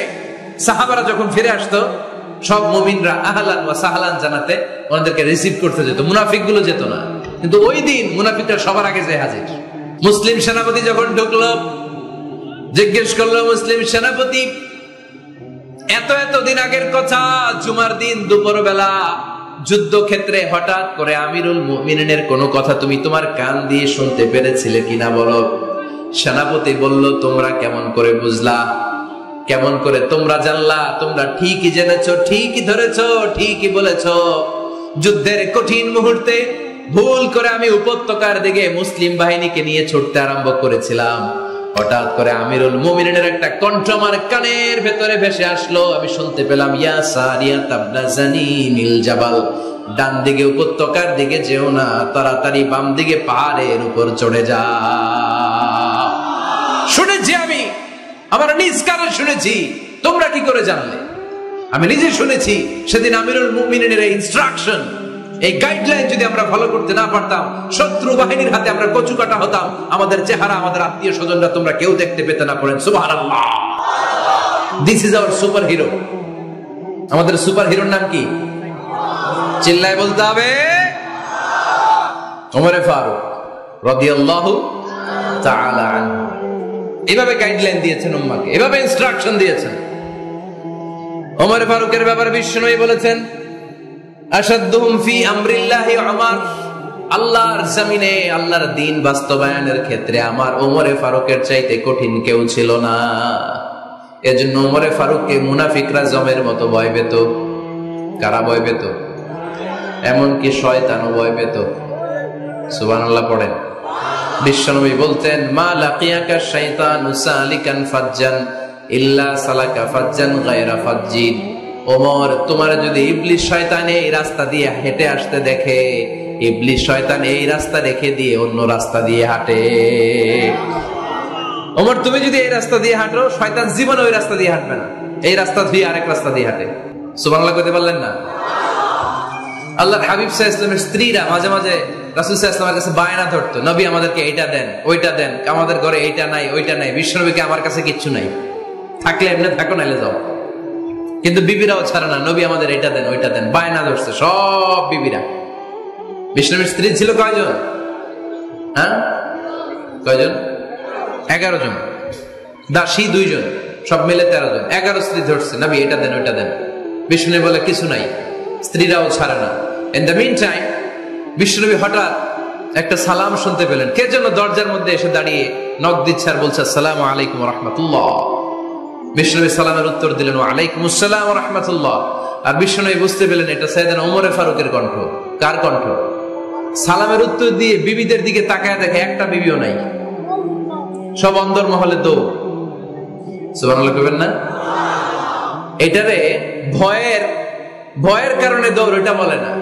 সাহাবারা যখন ফিরে আসতো, সব মুমিনরা আহলান ওয়া সাহলান জানাতে ওনাদেরকে রিসিভ করতে যেত, মুনাফিক গুলো যেত না। কিন্তু ওই দিন মুনাফিকরা সবার আগে যায় হাজির। মুসলিম সেনাপতি যখন ঢুকলো, জিজ্ঞেস করলো, মুসলিম সেনাপতি, এত দিন আগের কথা, জুমার দিন দুপুর বেলা যুদ্ধক্ষেত্রে হঠাৎ করে আমিরুল মুমিনিনের কোনো কথা তুমি তোমার কান দিয়ে শুনতে পেরেছিলে কিনা বলো। সেনাপতি বলল, তোমরা কেমন করে বুঝলা, কেমন করে তোমরা জানলা? তোমরা ঠিকই জেনেছো, ঠিকই ধরেছো, ঠিকই বলেছো। যুদ্ধের কঠিন মুহূর্তে ভুল করে আমি উপত্যকার দিকে মুসলিম বাহিনীকে নিয়ে ছুটতে আরম্ভ করেছিলাম, হঠাৎ করে আমিরুল মুমিনিনের একটা কণ্ঠ আমার কানের ভেতরে ভেসে আসলো, আমি শুনতে পেলাম, ইয়া সারিয়াত ইবনে জানিমিল জাবাল, ডান দিকে উপত্যকার দিকে যেও না, তাড়াতাড়ি বাম দিকে পাহাড়ের উপর চড়ে যাও। শুনেছি আমি, আমার নিজ কানে শুনেছি, তোমরা কি করে জানলে? আমি নিজে শুনেছি। সেদিন আমিরুল মুমিনিনের এই ইনস্ট্রাকশন, এই গাইডলাইন যদি আমরা ফলো করতে না পারতাম, শত্রু বাহিনীর হাতে আমরা কচু কাটা হতাম, আমাদের চেহারা, আমাদের আত্মীয় স্বজনরা তোমরা কেউ দেখতে পেতে না। পড়েন সুবহানাল্লাহ। This is our super hero. আমাদের সুপার হিরোর নাম কি? চিল্লায় বলতে হবে, ওমরে ফারুক রাদিয়াল্লাহু তাআলা আনহু। এভাবে গাইডলাইন দিয়েছেন উম্মাহকে, এভাবে ইনস্ট্রাকশন দিয়েছেন। ওমর ফারুকের ব্যাপারে বিশ্বনবী বলেছেন, আশাদ্দুহুম ফি আমরিল্লাহি উমর, আল্লাহর জমিনে আল্লাহর দ্বীন বাস্তবায়নের ক্ষেত্রে আমার ওমরে ফারুকের চাইতে কঠিন কেউ ছিল না। এজন্য ওমরে ফারুককে মুনাফিকরা জমের মতো ভয় পেত। কারা ভয় পেত? এমনকি শয়তানও ভয় পেত। সুবহানাল্লাহ পড়েন। বিশ্বনবী বলতেন, মা লাকিয়াকা শাইতানু সালিকান ফাজ্জান ইল্লা সালাকা ফাজ্জান গায়রা ফাজ্জিন। ওমর, তোমার যদি ইবলিস শয়তান এই রাস্তা দিয়ে হেঁটে আসতে দেখে, ইবলিস শয়তান এই রাস্তা রেখে দিয়ে অন্য রাস্তা দিয়ে হাঁটে। ওমর, তুমি যদি এই রাস্তা দিয়ে হাঁটো, শয়তান জীবনে ওই রাস্তা দিয়ে হাঁটবে না, এই রাস্তা দিয়ে আরেক রাস্তা দিয়ে হাঁটে। সুবহানাল্লাহ কইতে পারলেন না? আল্লাহর হাবিব সাল্লাল্লাহু আলাইহি ওয়াসাল্লামের স্ত্রীরা মাঝে মাঝে রাসূল সাল্লাল্লাহু আলাইহি ওয়াসাল্লামের কাছে বায়না ধরতো, নবী আমাদেরকে এইটা দেন, ওইটা দেন, আমাদের ঘরে এইটা নাই, ওইটা নাই। বিশ্বনবীকে, আমার কাছে কিচ্ছু নাই, থাকলে এমনি থাকো, নাইলে যাও। কিন্তু বিবিরাও ছাড়ে না, নবী আমাদের এইটা দেন, ওইটা দেন, বায়না ধরছে সব বিবিরা। বিশ্বনবীর স্ত্রী ছিল কয়জন? হ্যাঁ, কয়জন? 11 জন। দাসী 2 জন, সব মিলে 13 জন। 11 স্ত্রী ধরছে, নবী এটা দেন, ওইটা দেন। বিশ্বনবী বলে কিছু নাই, স্ত্রীরাও ছাড়ে না। ইন দ্য মিন টাইম বিশ্বনবী হঠাৎ একটা সালাম শুনতে পেলেন। কে যেন দরজার মধ্যে এসে দাঁড়িয়ে নক দিচ্ছে আর বলছে, আসসালামু আলাইকুম ওয়া রাহমাতুল্লাহ। বিশ্বনবী সালামের উত্তর দিলেন, ওয়া আলাইকুম আসসালাম ওয়া রাহমাতুল্লাহ। আর বিশ্বনবী বুঝতে পেলেন এটা সাইয়েদনা ওমর ফারুকের কণ্ঠ। কার কণ্ঠ? সালামের উত্তর দিয়ে বিবিদের দিকে তাকায় দেখে একটা বিবিও নাই, সব অন্দরমহলে দৌড়। সুবহানাল্লাহ কইবেন না? এটারে ভয়ের কারণে দৌড় এটা বলে না,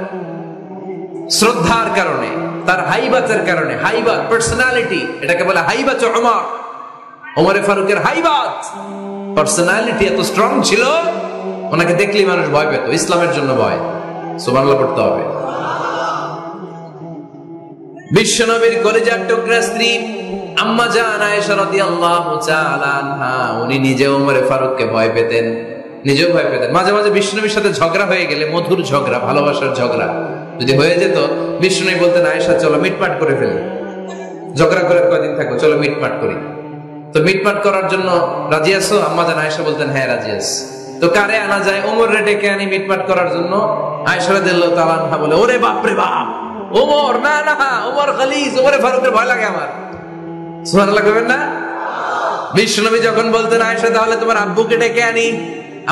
শ্রদ্ধার কারণে, তার হাইবাতের কারণে। হাইবাত, পার্সোনালিটি, এটাকে বলে হাইবাত ওমর। ওমরে ফারুকের হাইবাত, পার্সোনালিটি এত স্ট্রং ছিল, ওনাকে দেখলেই মানুষ ভয় পেত। ইসলামের জন্য ভয়। সুবহানাল্লাহ পড়তে হবে। বিশ্বনবীর কলিজার টুকরা স্ত্রী আম্মা জান আয়েশা রাদিয়াল্লাহু তাআলা আনহা, উনি নিজে ওমরে ফারুককে ভয় পেতেন, নিজেও ভয় পেতেন। মাঝে মাঝে বিশ্বনবীর সাথে ঝগড়া হয়ে গেলে, মধুর ঝগড়া, ভালোবাসার ঝগড়া যদি হয়ে যেত, বিশ্বনবী বলতেন, আয়েশা চলো মিটমাট করে ফেলি, ঝগড়া করে কয়দিন থাকবো, চলো মিটমাট করি। তো মিটমাট করার জন্য রাজি আছো? আম্মা জান আয়েশা বলতেন, হ্যাঁ রাজি আছি। তো কারে আনা যায়? ওমর রে ডেকে আনি মিটমাট করার জন্য। আয়েশা রাদিয়াল্লাহু তাআলা আনহা বলে, ওরে বাপ রে বাপ, ওমর না না, ওমর খালিজ, ওমরে ফারুকের ভয় লাগে আমার। সুবহানাল্লাহ কইবেন না? বিশ্বনবী যখন বলতেন, আয়েশা তাহলে তোমার আব্বুকে ডেকে আনি,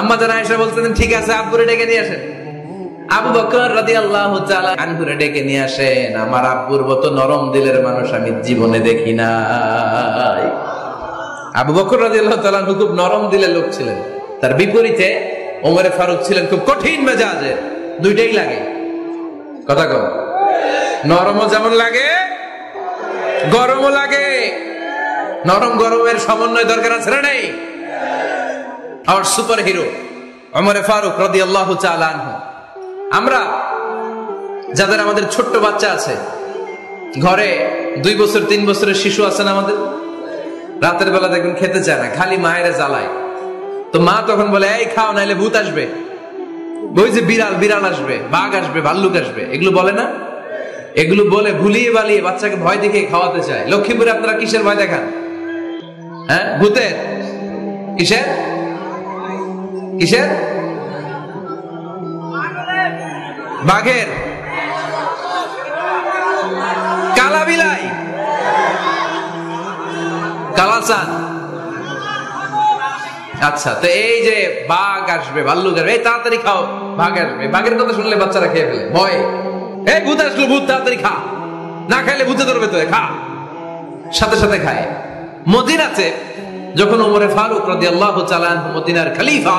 আম্মা জান আয়েশা বলতেন, ঠিক আছে আব্বুরে ডেকে নিয়ে আসেন। আবু বকর রাদিয়াল্লাহু তাআলা আনহুরে ডেকে নিয়ে আসেন। আমার আব্বুর মতো নরম দিলের মানুষ আমি জীবনে দেখি নাই। আবু বকর রাদিয়াল্লাহু তাআলা আনহু খুব নরম দিলের লোক ছিলেন। তার বিপরীতে ওমরে ফারুক ছিলেন খুব কঠিন মেজাজের। দুইটাই লাগে, কথা কও। নরমও যেমন লাগে, গরমও লাগে। নরম গরমের সমন্বয় দরকার আছে না নেই? আর সুপার হিরো ওমরে ফারুক রাদিয়াল্লাহু তাআলা আনহু। আমরা যাদের আমাদের ছোট্ট বাচ্চা আছে, ঘরে 2 বছর 3 বছরের শিশু আছে না আমাদের, রাতের বেলা দেখুন খেতে চায় না, খালি মায়ের জ্বালায়। তো মা তখন বলে, এই খাও নাইলে ভূত আসবে, ওই যে বিড়াল আসবে, বাঘ আসবে, ভাল্লুক আসবে, এগুলো বলে না? এগুলো বলে ভুলিয়ে বালিয়ে বাচ্চাকে ভয় দেখে খাওয়াতে চায়। লক্ষ্মীপুরে আপনারা কিসের ভয় দেখান? হ্যাঁ, ভূতের? কিসের? কিসের? বাঘের? কালা বিলাই? কালাচান? আচ্ছা, তো এই যে বাঘ আসবে, ভাল্লুক আসবে, এই তাড়াতাড়ি খাও, বাঘ আসবে। বাঘের কথা শুনলে বাচ্চারা খেয়ে ফেলে ভয়। এই ভূত আসলো, ভূত, তাড়াতাড়ি খা, না খাইলে ভূতে ধরবে, তো খা, সাথে সাথে খায়। মদিনাতে যখন ওমরে ফারুক রাদিয়াল্লাহু তাআলা আনহু মদিনার খলিফা,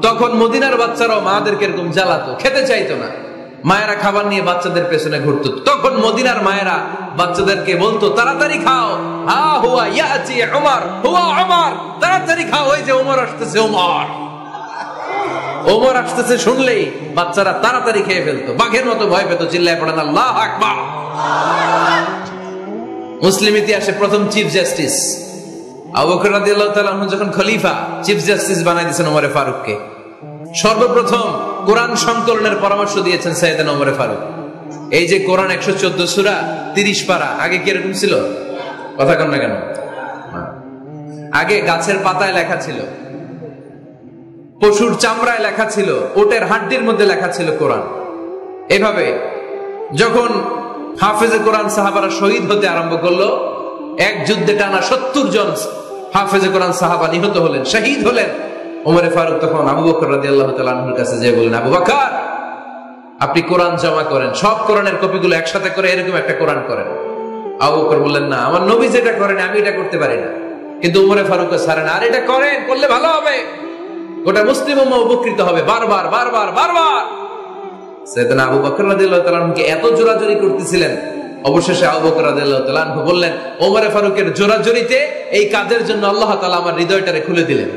তখন মদিনার বাচ্চারাও মাদেরকে এরকম জ্বালাতো, খেতে চাইতো না। মায়েরা খাবার নিয়ে বাচ্চাদের পেছনে ঘুরতো। তখন মদিনার মায়েরা বাচ্চাদেরকে বলতো, তাড়াতাড়ি খাও, হা হুয়া ইয়াতি উমর, হুয়া উমর, তাড়াতাড়ি খাও, ওই যে ওমর আসতেছে, ওমর। ওমর আসতেছে শুনলেই বাচ্চারা তাড়াতাড়ি খেয়ে ফেলতো, বাঘের মতো ভয় পেত, চিল্লায় পড়েন আল্লাহু আকবার। মুসলিম ইতিহাসে প্রথম চিফ জাস্টিস আবু বকর রাদিয়াল্লাহু তাআলা আনহু যখন খলিফা, চিফ জাস্টিস বানাই দিয়েছেন ওমরে ফারুককে। সর্বপ্রথম কোরআন সংকলনের পরামর্শ দিয়েছেন সাইয়েদনা ওমরে ফারুক। এই যে কোরআন 114 সূরা 30 পারা, আগে কিরকম ছিল? কথা কন না কেন? আগে গাছের পাতায় লেখা ছিল, পশুর চামড়ায় লেখা ছিল, ওটের হাড্ডির মধ্যে লেখা ছিল কোরআন। এভাবে যখন হাফেজে কোরআন সাহাবারা শহীদ হতে আরম্ভ করলো, এক যুদ্ধে টানা 70 জন হাফেজে কোরআন সাহাবা নিহত হলেন, শহীদ হলেন। ওমরে ফারুক তখন আবু বকর রাদিয়াল্লাহু তাআলা আনহুর কাছে যেয়ে বলেন, আবু বকর, আপনি কোরআন জমা করেন, সব কোরআনের কপিগুলো একসাথে করে এরকম একটা কোরআন করেন। আবু বকর বললেন, না, আমার নবী যেটা করেন আমি এটা করতে পারি না। কিন্তু উমরে ফারুক ছাড়েন, আর এটা করেন, করলে ভালো হবে, গোটা মুসলিম উম্মাহ উপকৃত হবে। বারবার বারবার বারবার সাইয়েদনা আবু বকর রাদিয়াল্লাহু তাআলা আনহুকে এত জোরাজুরি করতেছিলেন, অবশেষে আবু বকর রাদিয়াল্লাহু তাআলা আনহু বললেন, ওমরে ফারুকের জোরাজুরিতে এই কাজের জন্য আল্লাহ তাআলা আমার হৃদয়টারে খুলে দিলেন।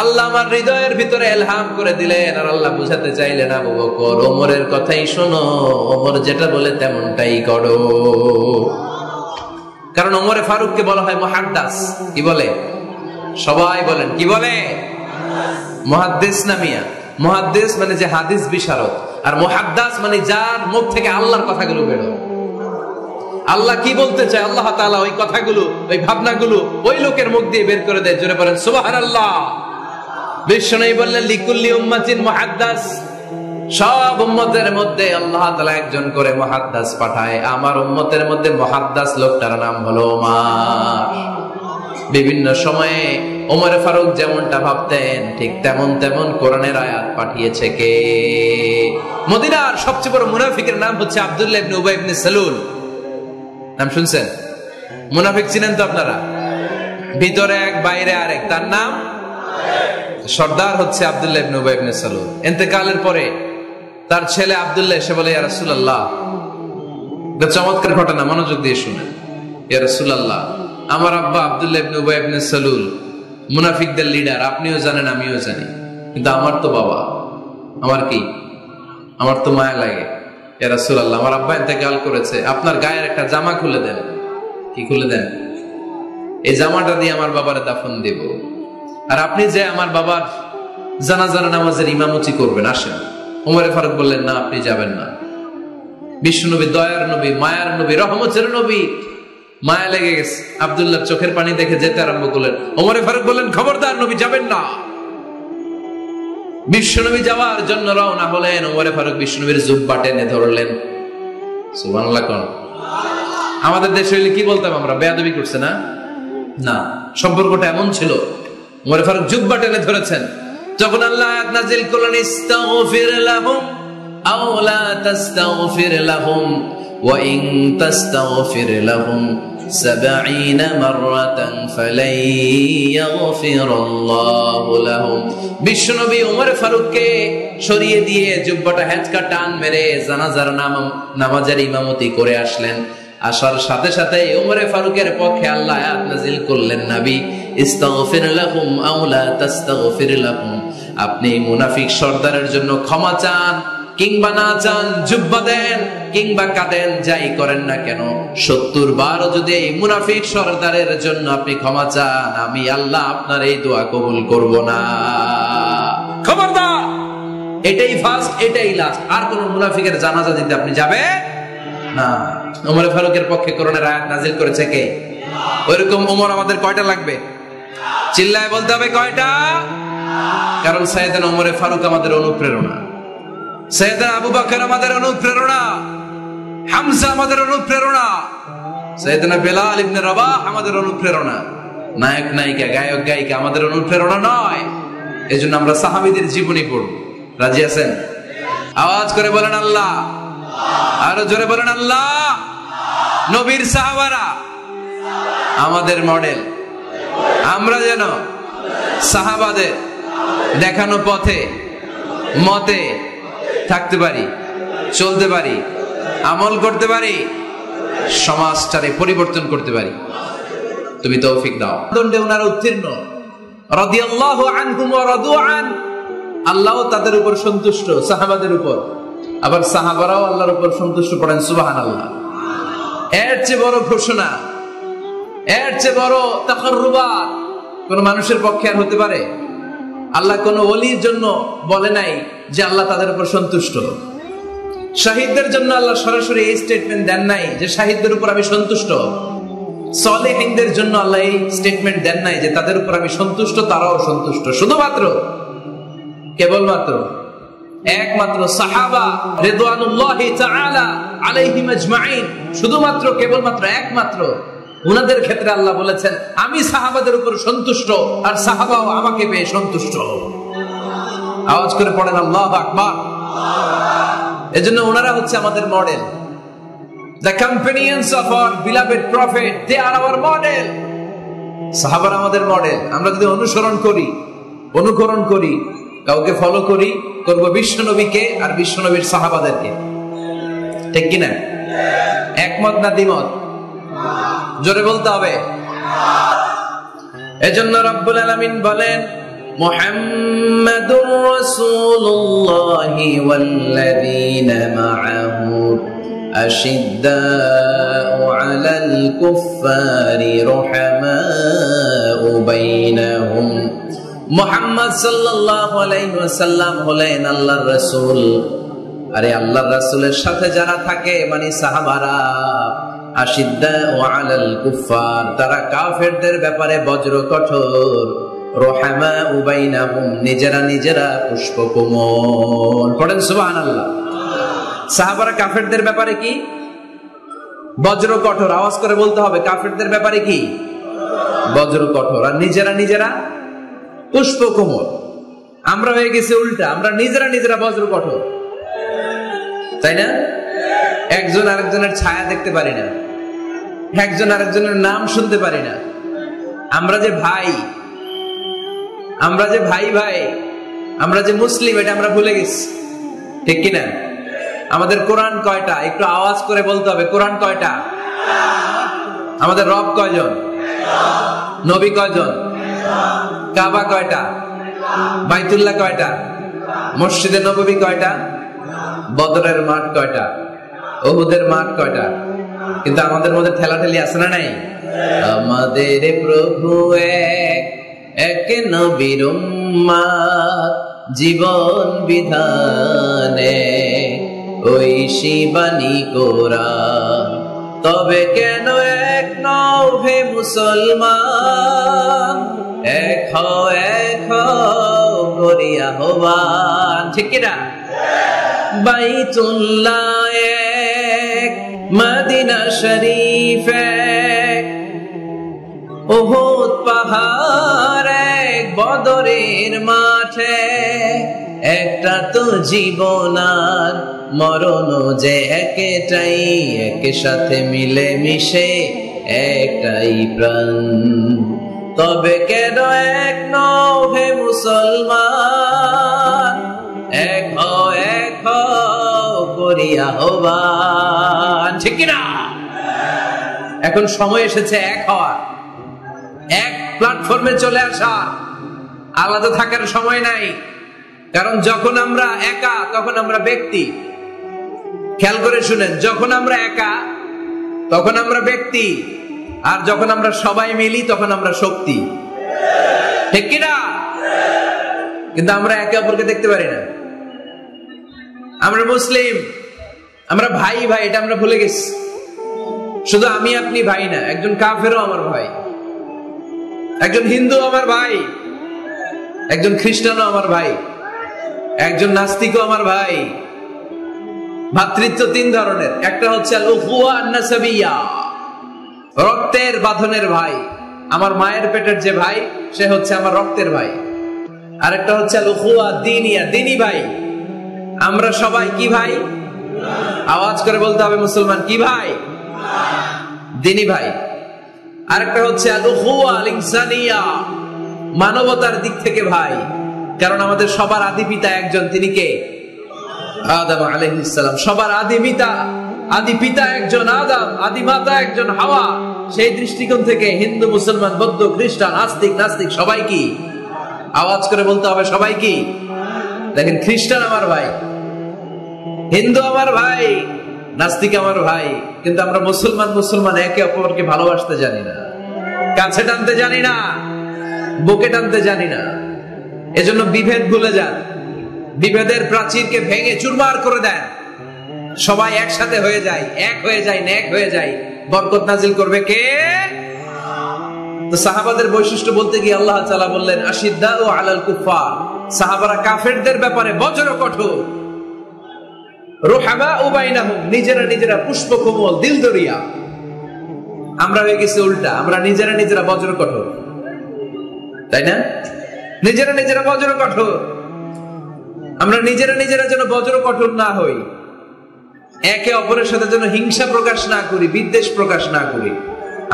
আল্লাহ আমার হৃদয়ের ভিতরে ইলহাম করে দিলেন, আর আল্লাহ বুঝাতে চাইলেন, আবু বকর, ওমরের কথাই শোনো, ওমর যেটা বলে তেমনটাই করো। কারণ ওমরে ফারুককে বলা হয় মুহাদ্দিস। কি বলে? সবাই বলেন, কি বলে? মুহাদ্দিস না মিয়া? মুহাদ্দিস মানে যে হাদিস বিশারদ, আর মুহাদ্দিস মানে যার মুখ থেকে আল্লাহর কথাগুলো বের হয়। আল্লাহ কি বলতে চায়, আল্লাহ তাআলা ওই কথাগুলো, ওই ভাবনাগুলো ওই লোকের মুখ দিয়ে বের করে দেয়। জোরে বলেন সুবহানাল্লাহ। বিশ্বনবী বললেন, লিকুল্লি উম্মাতিন মুহাদ্দিস, সব উম্মতের মধ্যে আল্লাহ তাআলা একজন করে মুহাদ্দিস পাঠায়। আমার উম্মতের মধ্যে মুহাদ্দিস লোকটার নাম হলো ওমর। বিভিন্ন সময়ে ওমর ফারুক যেমনটা ভাবতেন ঠিক তেমন তেমন কোরআনের আয়াত পাঠিয়েছে কে? মদিনার সবচেয়ে বড় মুনাফিকের নাম হচ্ছে আব্দুল্লাহ ইবনে উবাই ইবনে সালুল। নাম শুনছেন? মুনাফিক চিনেন তো আপনারা? ভিতরে এক বাইরে আরেক, তার নাম সর্দার হচ্ছে আব্দুল্লাহ ইবনে উবাই ইবনে সালুল। ইন্তেকালের পরে তার ছেলে আব্দুল্লাহ এসে বলে, ইয়া রাসূলুল্লাহ, এটা চমৎকার ঘটনা, মনোযোগ দিয়ে শুনেন। ইয়া রাসূলুল্লাহ, আমার আব্বা আব্দুল্লাহ ইবনে উবাই ইবনে সালুল মুনাফিকদের লিডার, আপনিও জানেন আমিও জানি, কিন্তু আমার তো বাবা, আমার কি, আমার তো মায়া লাগে। ইয়া রাসূলুল্লাহ, আমার আব্বা ইন্তেকাল করেছে, আপনার গায়ের একটা জামা খুলে দেন। কি খুলে দেন? এই জামাটা দিয়ে আমার বাবারে দাফন দেব, আর আপনি যে আমার বাবার জানাজার নামাজের ইমামতি করবেন, আসেন। ওমর ফারুক বললেন, না, আপনি যাবেন না। বিশ্বনবী দয়ার নবী, মায়ার নবী, রহমতের নবী, মায়া লেগে গেছে, আব্দুল্লাহ চোখের পানি দেখে যেতে আরম্ভ করলেন। ওমর ফারুক বললেন, খবরদার, নবী যাবেন না। বিশ্বনবী যাওয়ার জন্য রওনা হলেন। ওমর ফারুক বিশ্বনবীর জুব্বা টেনে ধরলেন। সুবহানাল্লাহ কোন? আমাদের দেশে হইলে কি বলতাম আমরা? বেয়াদবি করছে না? না, সম্পর্কটা এমন ছিল। ওমর ফারুক জুব্বা টেনে ধরেছেন। যখন আল্লাহ আয়াত নাযিল করলেন, ইস্তাগফির লাহুম আও লা তাস্তাগফির লাহুম ওয়া ইন তাস্তাগফির লাহুম 70 মাররাতান ফালাই ইয়াগফিরাল্লাহু লাহুম। বিশ্বনবী ওমর ফারুককে সরিয়ে দিয়ে জুব্বাটা হেঁচকা টান মেরে জানাজার নামাজের ইমামতি করে আসলেন। আসার সাথে সাথে ওমরে ফারুকের পক্ষে আল্লাহ আয়াত নাযিল করলেন, নবী, ইস্তাগফির লাহুম আও লা তাস্তাগফির লাহুম, আপনি মুনাফিক সর্দারের জন্য ক্ষমা চান কিংবা না চান, জুব্বা দেন কিংবা কাঁদেন, যাই করেন না কেন, 70 বার যদি এই মুনাফিক সর্দারের জন্য আপনি ক্ষমা চান, আমি আল্লাহ আপনার এই দোয়া কবুল করব না। খবরদার, এটাই ফার্স্ট, এটাই লাস্ট, আর কোন মুনাফিকের জানাজা দিতে আপনি যাবেন না। ওমর ফারুকের পক্ষে কোরআনের আয়াত নাযিল করেছে কে? ওইরকম ওমর আমাদের কয়টা লাগবে? চিল্লায় বলতে হবে কয়টা? কারণ সাইয়েদনা ওমর ফারুক আমাদের অনুপ্রেরণা, সাইয়েদনা আবু বকর আমাদের অনুপ্রেরণা, হামজা আমাদের অনুপ্রেরণা, সাইয়েদনা বেলাল ইবনে রাবাহ আমাদের অনুপ্রেরণা। নায়ক নায়িকা, গায়ক গায়িকা আমাদের অনুপ্রেরণা নয়। এজন্য আমরা সাহাবীদের জীবনী পড়ব। রাজি আছেন? আওয়াজ করে বলেন আল্লাহ, আরো জোরে বলেন আল্লাহ। নবীর সাহাবারা আমাদের মডেল, আমরা যেন সাহাবাদের দেখানো পথে মতে থাকতে পারি, চলতে পারি, আমল করতে পারি, সমাজটারে পরিবর্তন করতে পারি। তুমি তৌফিক দাও। দণ্ডে ওনারা উত্তীর্ণ, রাদিয়াল্লাহু আনহুম ওয়া রাদু আন, আল্লাহ তাদের উপর সন্তুষ্ট, সাহাবাদের উপর, আবার সাহাবারাও আল্লাহর উপর সন্তুষ্ট পড়েন। সুবহানাল্লাহ। এর চেয়ে বড় ঘোষণা, এর চেয়ে বড় তাকাররুবাত কোন মানুষের পক্ষে আর হতে পারে? আল্লাহ কোন ওলির জন্য বলে নাই যে আল্লাহ তাদের উপর সন্তুষ্ট। শাহিদদের জন্য আল্লাহ সরাসরি এই স্টেটমেন্ট দেন নাই যে শাহিদদের উপর আমি সন্তুষ্ট। সালেহীনদের জন্য আল্লাহ এই স্টেটমেন্ট দেন নাই যে তাদের উপর আমি সন্তুষ্ট, তারাও সন্তুষ্ট। শুধুমাত্র, কেবলমাত্র, একমাত্র সাহাবা রিদওয়ানুল্লাহি তাআলা আলাইহিম আজমাইন, শুধুমাত্র, কেবলমাত্র, একমাত্র উনাদের ক্ষেত্রে আল্লাহ বলেছেন আমি সাহাবাদের উপর সন্তুষ্ট, আর সাহাবাও আমাকে পেয়ে সন্তুষ্ট। আওয়াজ করে পড়েন আল্লাহু আকবার। এজন্য ওনারা হচ্ছে আমাদের model. The companions of our beloved prophet, they are our model. সাহাবারা আমাদের মডেল। আমরা যদি অনুকরণ করি, কাউকে ফলো করব বিশ্ব নবীকে আর বিশ্ব নবীর সাহাবাদেরকে। ঠিক কি না? একমত না দ্বিমত? জোরে বলতে হবে। এজন্য রব্বুল আলামিন বলেন, মুহাম্মাদুর রাসূলুল্লাহি ওয়াল্লাযীনা মা'আহু আশিদ্দাউ আলাল কুফফারি রুহামাউ বাইনাহুম। মুহাম্মদ সাল্লাল্লাহু আলাইহি ওয়াসাল্লাম হলেন আল্লাহর রাসূল। আরে আল্লাহর রাসূলের সাথে যারা থাকে মানে সাহাবারা, আশিদ্দাউ আলাল কুফফার, তারা কাফেরদের ব্যাপারে বজ্র কঠোর, রুহামাউ বাইনাহুম, নিজেরা পুষ্পকোমল। পড়েন সুবহানাল্লাহ। সাহাবারা কাফেরদের ব্যাপারে কি? বজ্র কঠোর। আওয়াজ করে বলতে হবে, কাফেরদের ব্যাপারে কি? বজ্র কঠোর। আর নিজেরা পুষ্পকোমল। আমরা হয়ে গেছি উল্টা, আমরা নিজেরা বজ্র কঠোর, তাই না? একজন আরেকজনের ছায়া দেখতে পারি না, একজন আরেকজনের নাম শুনতে পারি না। আমরা যে ভাই, আমরা যে মুসলিম, এটা আমরা ভুলে গেছি। ঠিক কিনা? আমাদের কোরআন কয়টা? একটু আওয়াজ করে বলতে হবে, কোরআন কয়টা? আমাদের রব কয়জন? নবী কয়জন? কাবা কয়টা? বাইতুল্লাহ কয়টা? মসজিদে নববী কয়টা? বদরের মাঠ কয়টা? উহুদের মাঠ কয়টা? কিন্তু আমাদের মধ্যে ঠেলাঠেলি আছে না নাই? আমাদের প্রভু এক নবীর উম্মত, জীবন বিধানে ওই শিবানী কোরআন। তবে কেন এক নও হে মুসলমান, এক হও করিয়া আহ্বান। ঠিক কিনা? বাইতুল্লাহ এক, মদিনা শরীফ এক, উহুদ পাহাড় এক, বদরের মাঠে একটা তো জীবন আর মরণ যে একটাই, একে সাথে মিলে মিশে একটাই প্রাণ। তবে কেন এক নও হে মুসলমান, এক হও করিয়া আহ্বান। ঠিক কিনা? এখন সময় এসেছে এক হওয়ার, এক প্ল্যাটফর্মে চলে আসা। আলাদা থাকার সময় নাই, কারণ যখন আমরা একা তখন আমরা ব্যক্তি। খেয়াল করে শুনেন, যখন আমরা একা তখন আমরা ব্যক্তি, আর যখন আমরা সবাই মিলি তখন আমরা শক্তি। ঠিক কিনা? কিন্তু আমরা একে অপরকে দেখতে পারি না। আমরা মুসলিম, আমরা ভাই, এটা আমরা ভুলে গেছি। শুধু আমি আপনি ভাই না, একজন কাফেরও আমার ভাই, একজন হিন্দু আমার ভাই, একজন খ্রিস্টানও আমার ভাই, একজন নাস্তিকও আমার ভাই। ভাতৃত্ব তিন ধরনের। একটা হচ্ছে আল উখওয়া আন-নাসাবিয়্যা, রক্তের বাঁধনের ভাই। আমার মায়ের পেটের যে ভাই, সে হচ্ছে আমার রক্তের ভাই। আরেকটা হচ্ছে আল উখওয়া দ্বীনিয়া, দ্বীনি ভাই। আমরা সবাই কি ভাই? আওয়াজ করে বলতে হবে, মুসলমান কি ভাই? দ্বীনি ভাই। আরেকটা হচ্ছে আল উখওয়া আল ইনসানিয়্যা, মানবতার দিক থেকে ভাই। কারণ আমাদের সবার আদি পিতা একজন, তিনি কে? আদম আলাইহিস সালাম। সবার আদি পিতা একজন আদম, আদি মাতা একজন হাওয়া। সেই দৃষ্টিকোণ থেকে হিন্দু, মুসলমান, বৌদ্ধ, খ্রিস্টান, নাস্তিক সবাই কি? আওয়াজ করে বলতে হবে, সবাই কি? দেখেন, খ্রিস্টান আমার ভাই, হিন্দু আমার ভাই, নাস্তিক আমার ভাই, কিন্তু আমরা মুসলমান একে অপরকে ভালোবাসতে জানি না, কাছে টানতে জানি না, বুকে টানতে জানি না। এজন্য বিভেদ ভুলে যান, বিভেদের প্রাচীরকে ভেঙে চুরমার করে দেন। সবাই একসাথে হয়ে যায়, এক হয়ে যায়। বরকত নাজিল করবে কে? তো সাহাবাদের বৈশিষ্ট্য বলতে গিয়ে আল্লাহ তাআলা বললেন, আশিদ্দাউ আলাল কুফফার, সাহাবারা কাফেরদের ব্যাপারে বজ্র কঠোর, রুহামাউ বাইনাহুম, নিজেরা পুষ্পকোমল, দিলদরিয়া। আমরা হয়ে গেছি উল্টা, আমরা নিজেরা বজ্র কঠোর, তাই না? নিজেরা বজ্র কঠোর। আমরা নিজেরা যেন বজ্র কঠোর না হই। একে অপরের সাথে যেন হিংসা প্রকাশ না করি, বিদ্বেষ প্রকাশ না করি।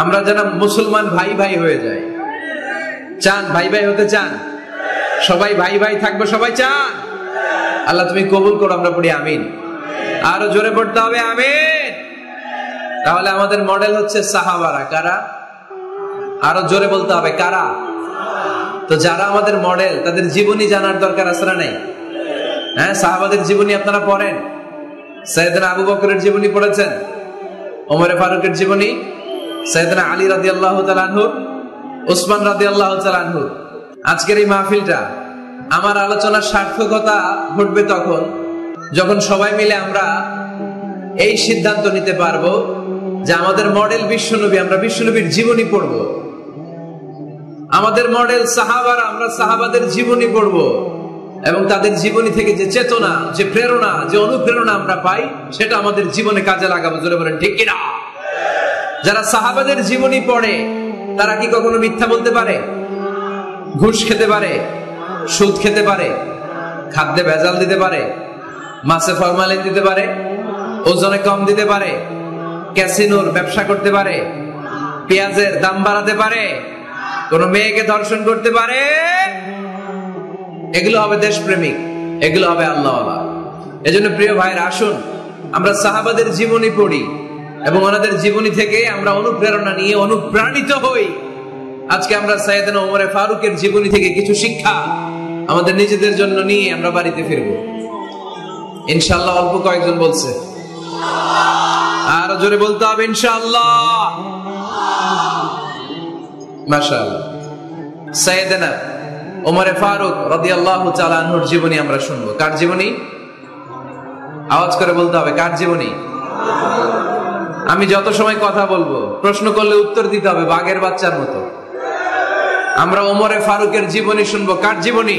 আমরা যেন মুসলমান ভাই ভাই হয়ে যায়। চান ভাই ভাই হতে চান? সবাই ভাই ভাই থাকবো, সবাই চান? আল্লাহ তুমি কবুল করো, আমরা পড়ি আমিন। আরো জোরে পড়তে হবে আমিন। তাহলে আমাদের মডেল হচ্ছে সাহাবারা। কারা? আরো জোরে বলতে হবে কারা? তো যারা আমাদের মডেল, তাদের জীবনী জানার দরকার আছে না নাই? হ্যাঁ, সাহাবাদের জীবনী আপনারা পড়েন। সাইয়েদনা আবু বকরের জীবনী পড়েছেন? ওমর ফারুকের জীবনী, সাইয়েদনা আলী রাদিয়াল্লাহু তাআলা আনহু, উসমান রাদিয়াল্লাহু তাআলা আনহু। আজকের এই মাহফিলটা, আমার আলোচনার সার্থকতা ঘটবে তখন যখন সবাই মিলে আমরা এই সিদ্ধান্ত নিতে পারবো যে আমাদের মডেল বিশ্বনবী, আমরা বিশ্বনবীর জীবনী পড়বো। আমাদের মডেল সাহাবারা, আমরা সাহাবাদের জীবনী পড়বো এবং তাদের জীবনী থেকে যে চেতনা, যে প্রেরণা, যে অনুপ্রেরণা আমরা পাই, সেটা আমাদের জীবনে কাজে লাগাবো। জোরে বলেন ঠিক কিনা? যারা সাহাবাদের জীবনী পড়ে তারা কি কখনো মিথ্যা বলতে পারে? ঘুষ খেতে পারে? সুদ খেতে পারে? খাদ্যে ভেজাল দিতে পারে? মাছে ফরমালিন দিতে পারে? ওজনে কম দিতে পারে? ক্যাসিনোর ব্যবসা করতে পারে? পেঁয়াজের দাম বাড়াতে পারে? কোন মেয়েকে ধর্ষণ করতে পারে? এগুলো হবে দেশপ্রেমিক, এগুলো হবে আল্লাহওয়ালা। এজন্য প্রিয় ভাইরা, আসুন আমরা সাহাবাদের জীবনী পড়ি এবং ওনাদের জীবনী থেকে আমরা অনুপ্রেরণা নিয়ে অনুপ্রাণিত হই। আজকে আমরা সাইয়েদনা ওমর ফারুকের জীবনী থেকে কিছু শিক্ষা আমাদের নিজেদের জন্য নিয়ে আমরা বাড়িতে ফিরবো ইনশাআল্লাহ। অল্প কয়েকজন বলছে, আরো জোরে বলতে হবে ইনশাআল্লাহ। মাশাআল্লাহ। সাইয়েদনা ওমর ফারুক রাদিয়াল্লাহু তাআলা আনহুর জীবনী আমরা শুনবো। কার জীবনী? আওয়াজ করে বলতে হবে, কার জীবনী? আমি যত সময় কথা বলবো, প্রশ্ন করলে উত্তর দিতে হবে বাঘের বাচ্চার মতো। আমরা ওমরে ফারুকের জীবনী শুনবো। কার জীবনী?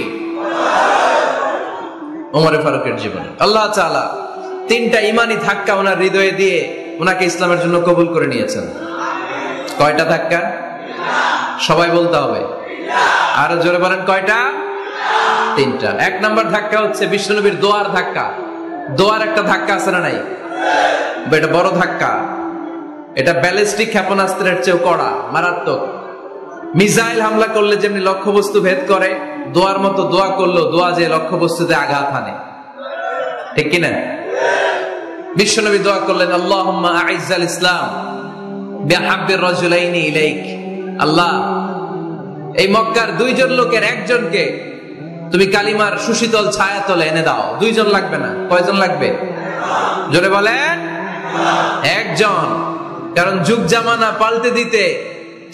ওমরে ফারুকের জীবনী। আল্লাহ তাআলা তিনটা ইমানি ধাক্কা ওনার হৃদয়ে দিয়ে ওনাকে ইসলামের জন্য কবুল করে নিয়েছেন। কয়টা ধাক্কা? সবাই বলতে হবে, আরো জোরে বলেন কয়টা? তিনটা। এক নাম্বার ধাক্কা হচ্ছে বিশ্বনবীর দোয়ার ধাক্কা। দোয়ার একটা ধাক্কা আছে না নাই? এটা বড় ধাক্কা। এটা ব্যালিস্টিক ক্ষেপণাস্ত্রের চেয়েও কড়া, মারাত্মক। মিসাইল হামলা করলে যেমনি লক্ষ্যবস্তু ভেদ করে, দোয়ার মতো দোয়া করলো দোয়া যে লক্ষ্যবস্তুতে আঘাত হানে, ঠিক কিনা? বিশ্বনবী দোয়া করলেন, আল্লাহুম্মা আইজ্জাল ইসলাম বিহাব্বির রাজুলাইনি ইলাইক। আল্লাহ, এই মক্কার দুইজন লোকের একজনকে তুমি কালিমার সুশীতল ছায়াতলে এনে দাও। দুইজন লাগবে না, কয়জন লাগবে? জোরে বলেন, একজন। কারণ যুগ জামানা পাল্টে দিতে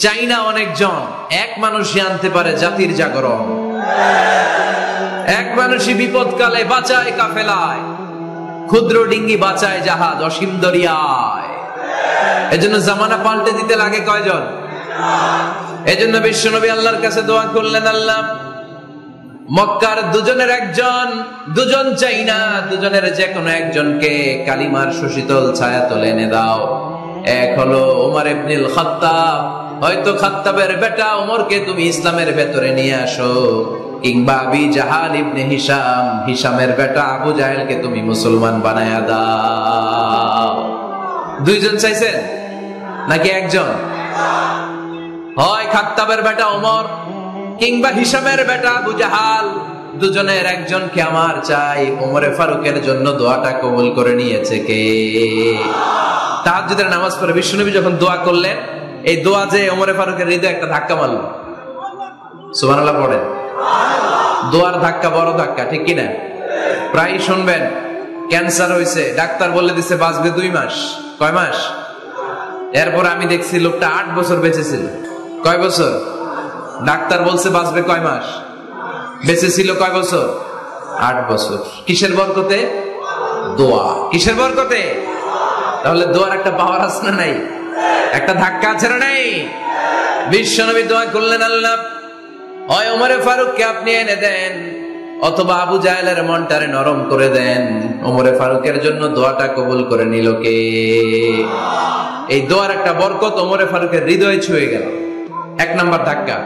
চাই না অনেকজন, এক মানুষই আনতে পারে জাতির জাগরণ। এক মানুষই বিপদকালে বাঁচায় কাফেলায়, ক্ষুদ্র ডিঙ্গি বাঁচায় জাহাজ অসীম দরিয়ায়। এজন্য জামানা পাল্টে দিতে লাগে কয়জন? এজন্য বিশ্বনবী আল্লাহর কাছে দোয়া করলেন, আল্লাহ মক্কার দুজনের একজন, দুজন চাই না, দুজনের যে কোনো একজনকে কালিমার সুশীতল ছায়াতলে এনে দাও। এক হলো ওমর ইবনুল খাত্তাব, হয়তো খাত্তাবের বেটা ওমরকে তুমি ইসলামের ভেতরে নিয়ে আসো, কিংবা আবি জাহাল ইবনে হিশাম, হিশামের বেটা আবু জাহেলকে তুমি মুসলমান বানায়া দাও। দুইজন চাইছেন নাকি একজন? হয় খাত্তাবের বেটা ওমর কিংবা হিশামের বেটা আবু জাহাল, দুজনের একজনকে আমার চাই। ওমরে ফারুকের জন্য দোয়াটা কবুল করে নিয়েছে কে? তাহাজ্জুদের নামাজ পড়ে বিশ্বনবী যখন দোয়া করলেন, এই দোয়া যে ওমরে ফারুকের হৃদয়ে একটা ধাক্কা মারল। সুবহানাল্লাহ পড়েন। দোয়ার ধাক্কা বড় ধাক্কা, ঠিক কিনা? প্রায় শুনবেন ক্যান্সার হয়েছে, ডাক্তার বলে দিছে বাঁচবে 2 মাস। কয় মাস? এরপর আমি দেখছি লোকটা 8 বছর বেঁচে ছিল। কয় বছর? ডাক্তার বলছে বাঁচবে কয় মাস, বেঁচে ছিল কয় বছর? 8 বছর। কিসের বরকতে? দোয়া। কিসের বরকতে? তাহলে দোয়ার একটা পাওয়ার আছে না নাই? একটা ধাক্কা আছে না নাই? বিশ্বনবী দোয়া করলেন, আল্লাহ হয় ওমরে ফারুককে আপনি এনে দেন, অথবা আবু জাহেলের মনটারে নরম করে দেন। ওমরে ফারুকের জন্য দোয়াটা কবুল করে নিল কে? এই দোয়ার একটা বরকত ওমরে ফারুকের হৃদয়ে ছুঁয়ে গেল। এক নাম্বার ধাক্কা।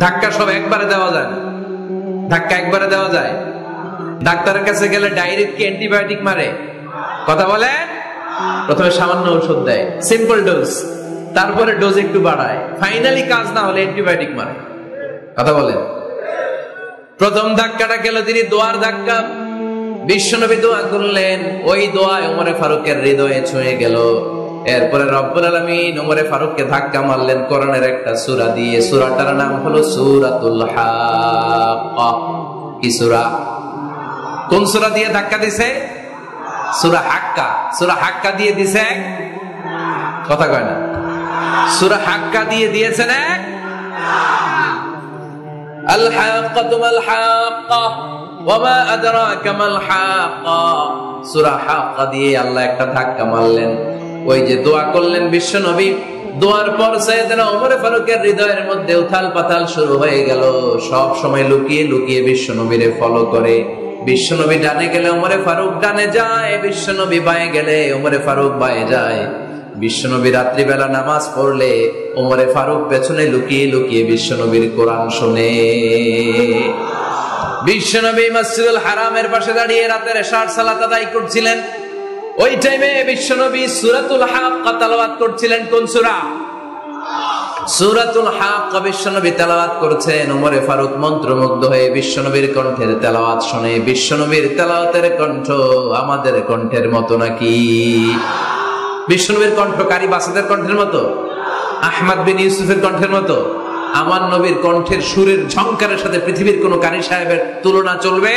ধাক্কা সব একবারে দেওয়া যায় না। ধাক্কা একবারে দেওয়া যায়? ডাক্তারের কাছে গেলে ডাইরেক্ট কি অ্যান্টিবায়োটিক মারে? কথা বলেন। প্রথমে সামান্য ঔষধ দেয়, সিম্পল ডোজ, তারপরে ডোজ একটু বাড়ায়, ফাইনালি কাজ না হলে অ্যান্টিবায়োটিক মারে। কথা বলেন। প্রথম ধাক্কাটা গেল তিনি দোয়ার ধাক্কা। বিশ্বনবী দোয়া করলেন, ওই দোয়ায় ওমরে ফারুকের হৃদয়ে ছুঁয়ে গেল। এরপরে রব্বুল আলামিন ওমরে ফারুককে ধাক্কা মারলেন কোরআনের একটা সূরা দিয়ে। সূরাটার নাম হলো সূরাতুল হাক্কা। কি সূরা? কোন সূরা দিয়ে ধাক্কা দিছে? সূরা হাক্কা। সূরা হাক্কা দিয়ে দিছে, কথা কয় না। সূরা হাক্কা দিয়ে দিয়েছেন এক। আল হাক্কাতু মাল হাক্কা ওয়া মা আদরাকা মাল হাক্কা। সূরা হাক্কা দিয়ে আল্লাহ একটা ধাক্কা মারলেন। ওই যে দোয়া করলেন বিশ্বনবী, দোয়ার পর সাইয়েদনা ওমর ফারুকের হৃদয়ের মধ্যে উথাল পাতাল শুরু হয়ে গেল। সব সময় লুকিয়ে লুকিয়ে বিশ্বনবীরে ফলো করে। বিশ্বনবী ডানে গেলে ওমরে ফারুক ডানে যায়, বিশ্বনবী বাঁয়ে গেলে ওমরে ফারুক বাঁয়ে যায়। বিশ্বনবী রাত্রিবেলা নামাজ পড়লে ওমরে ফারুক পেছনে লুকিয়ে লুকিয়ে বিশ্বনবীর কোরআন শুনে। বিশ্বনবী মসজিদুল হারামের পাশে দাঁড়িয়ে রাতের এশার সালাত আদায় করছিলেন। ওই টাইমে বিশ্বনবী সূরাতুল হাক্কা তেলাওয়াত করছিলেন। কোন সূরা? সূরাতুল হাক্কা বিশ্বনবী তেলাওয়াত করছেন। ওমরে ফারুক মন্ত্রমুগ্ধ হয়ে বিশ্বনবীর কণ্ঠের তেলাওয়াত শুনে। বিশ্বনবীর তেলাওয়াতের কণ্ঠ আমাদের কণ্ঠের মতো নাকি? বিশ্বনবীর কণ্ঠ কারি বাসাদের কণ্ঠের মতো? আহমদ বিন ইউসুফের কণ্ঠের মতো? আমার নবীর কণ্ঠের সুরের ঝংকারের সাথে পৃথিবীর কোন কারি সাহেবের তুলনা চলবে?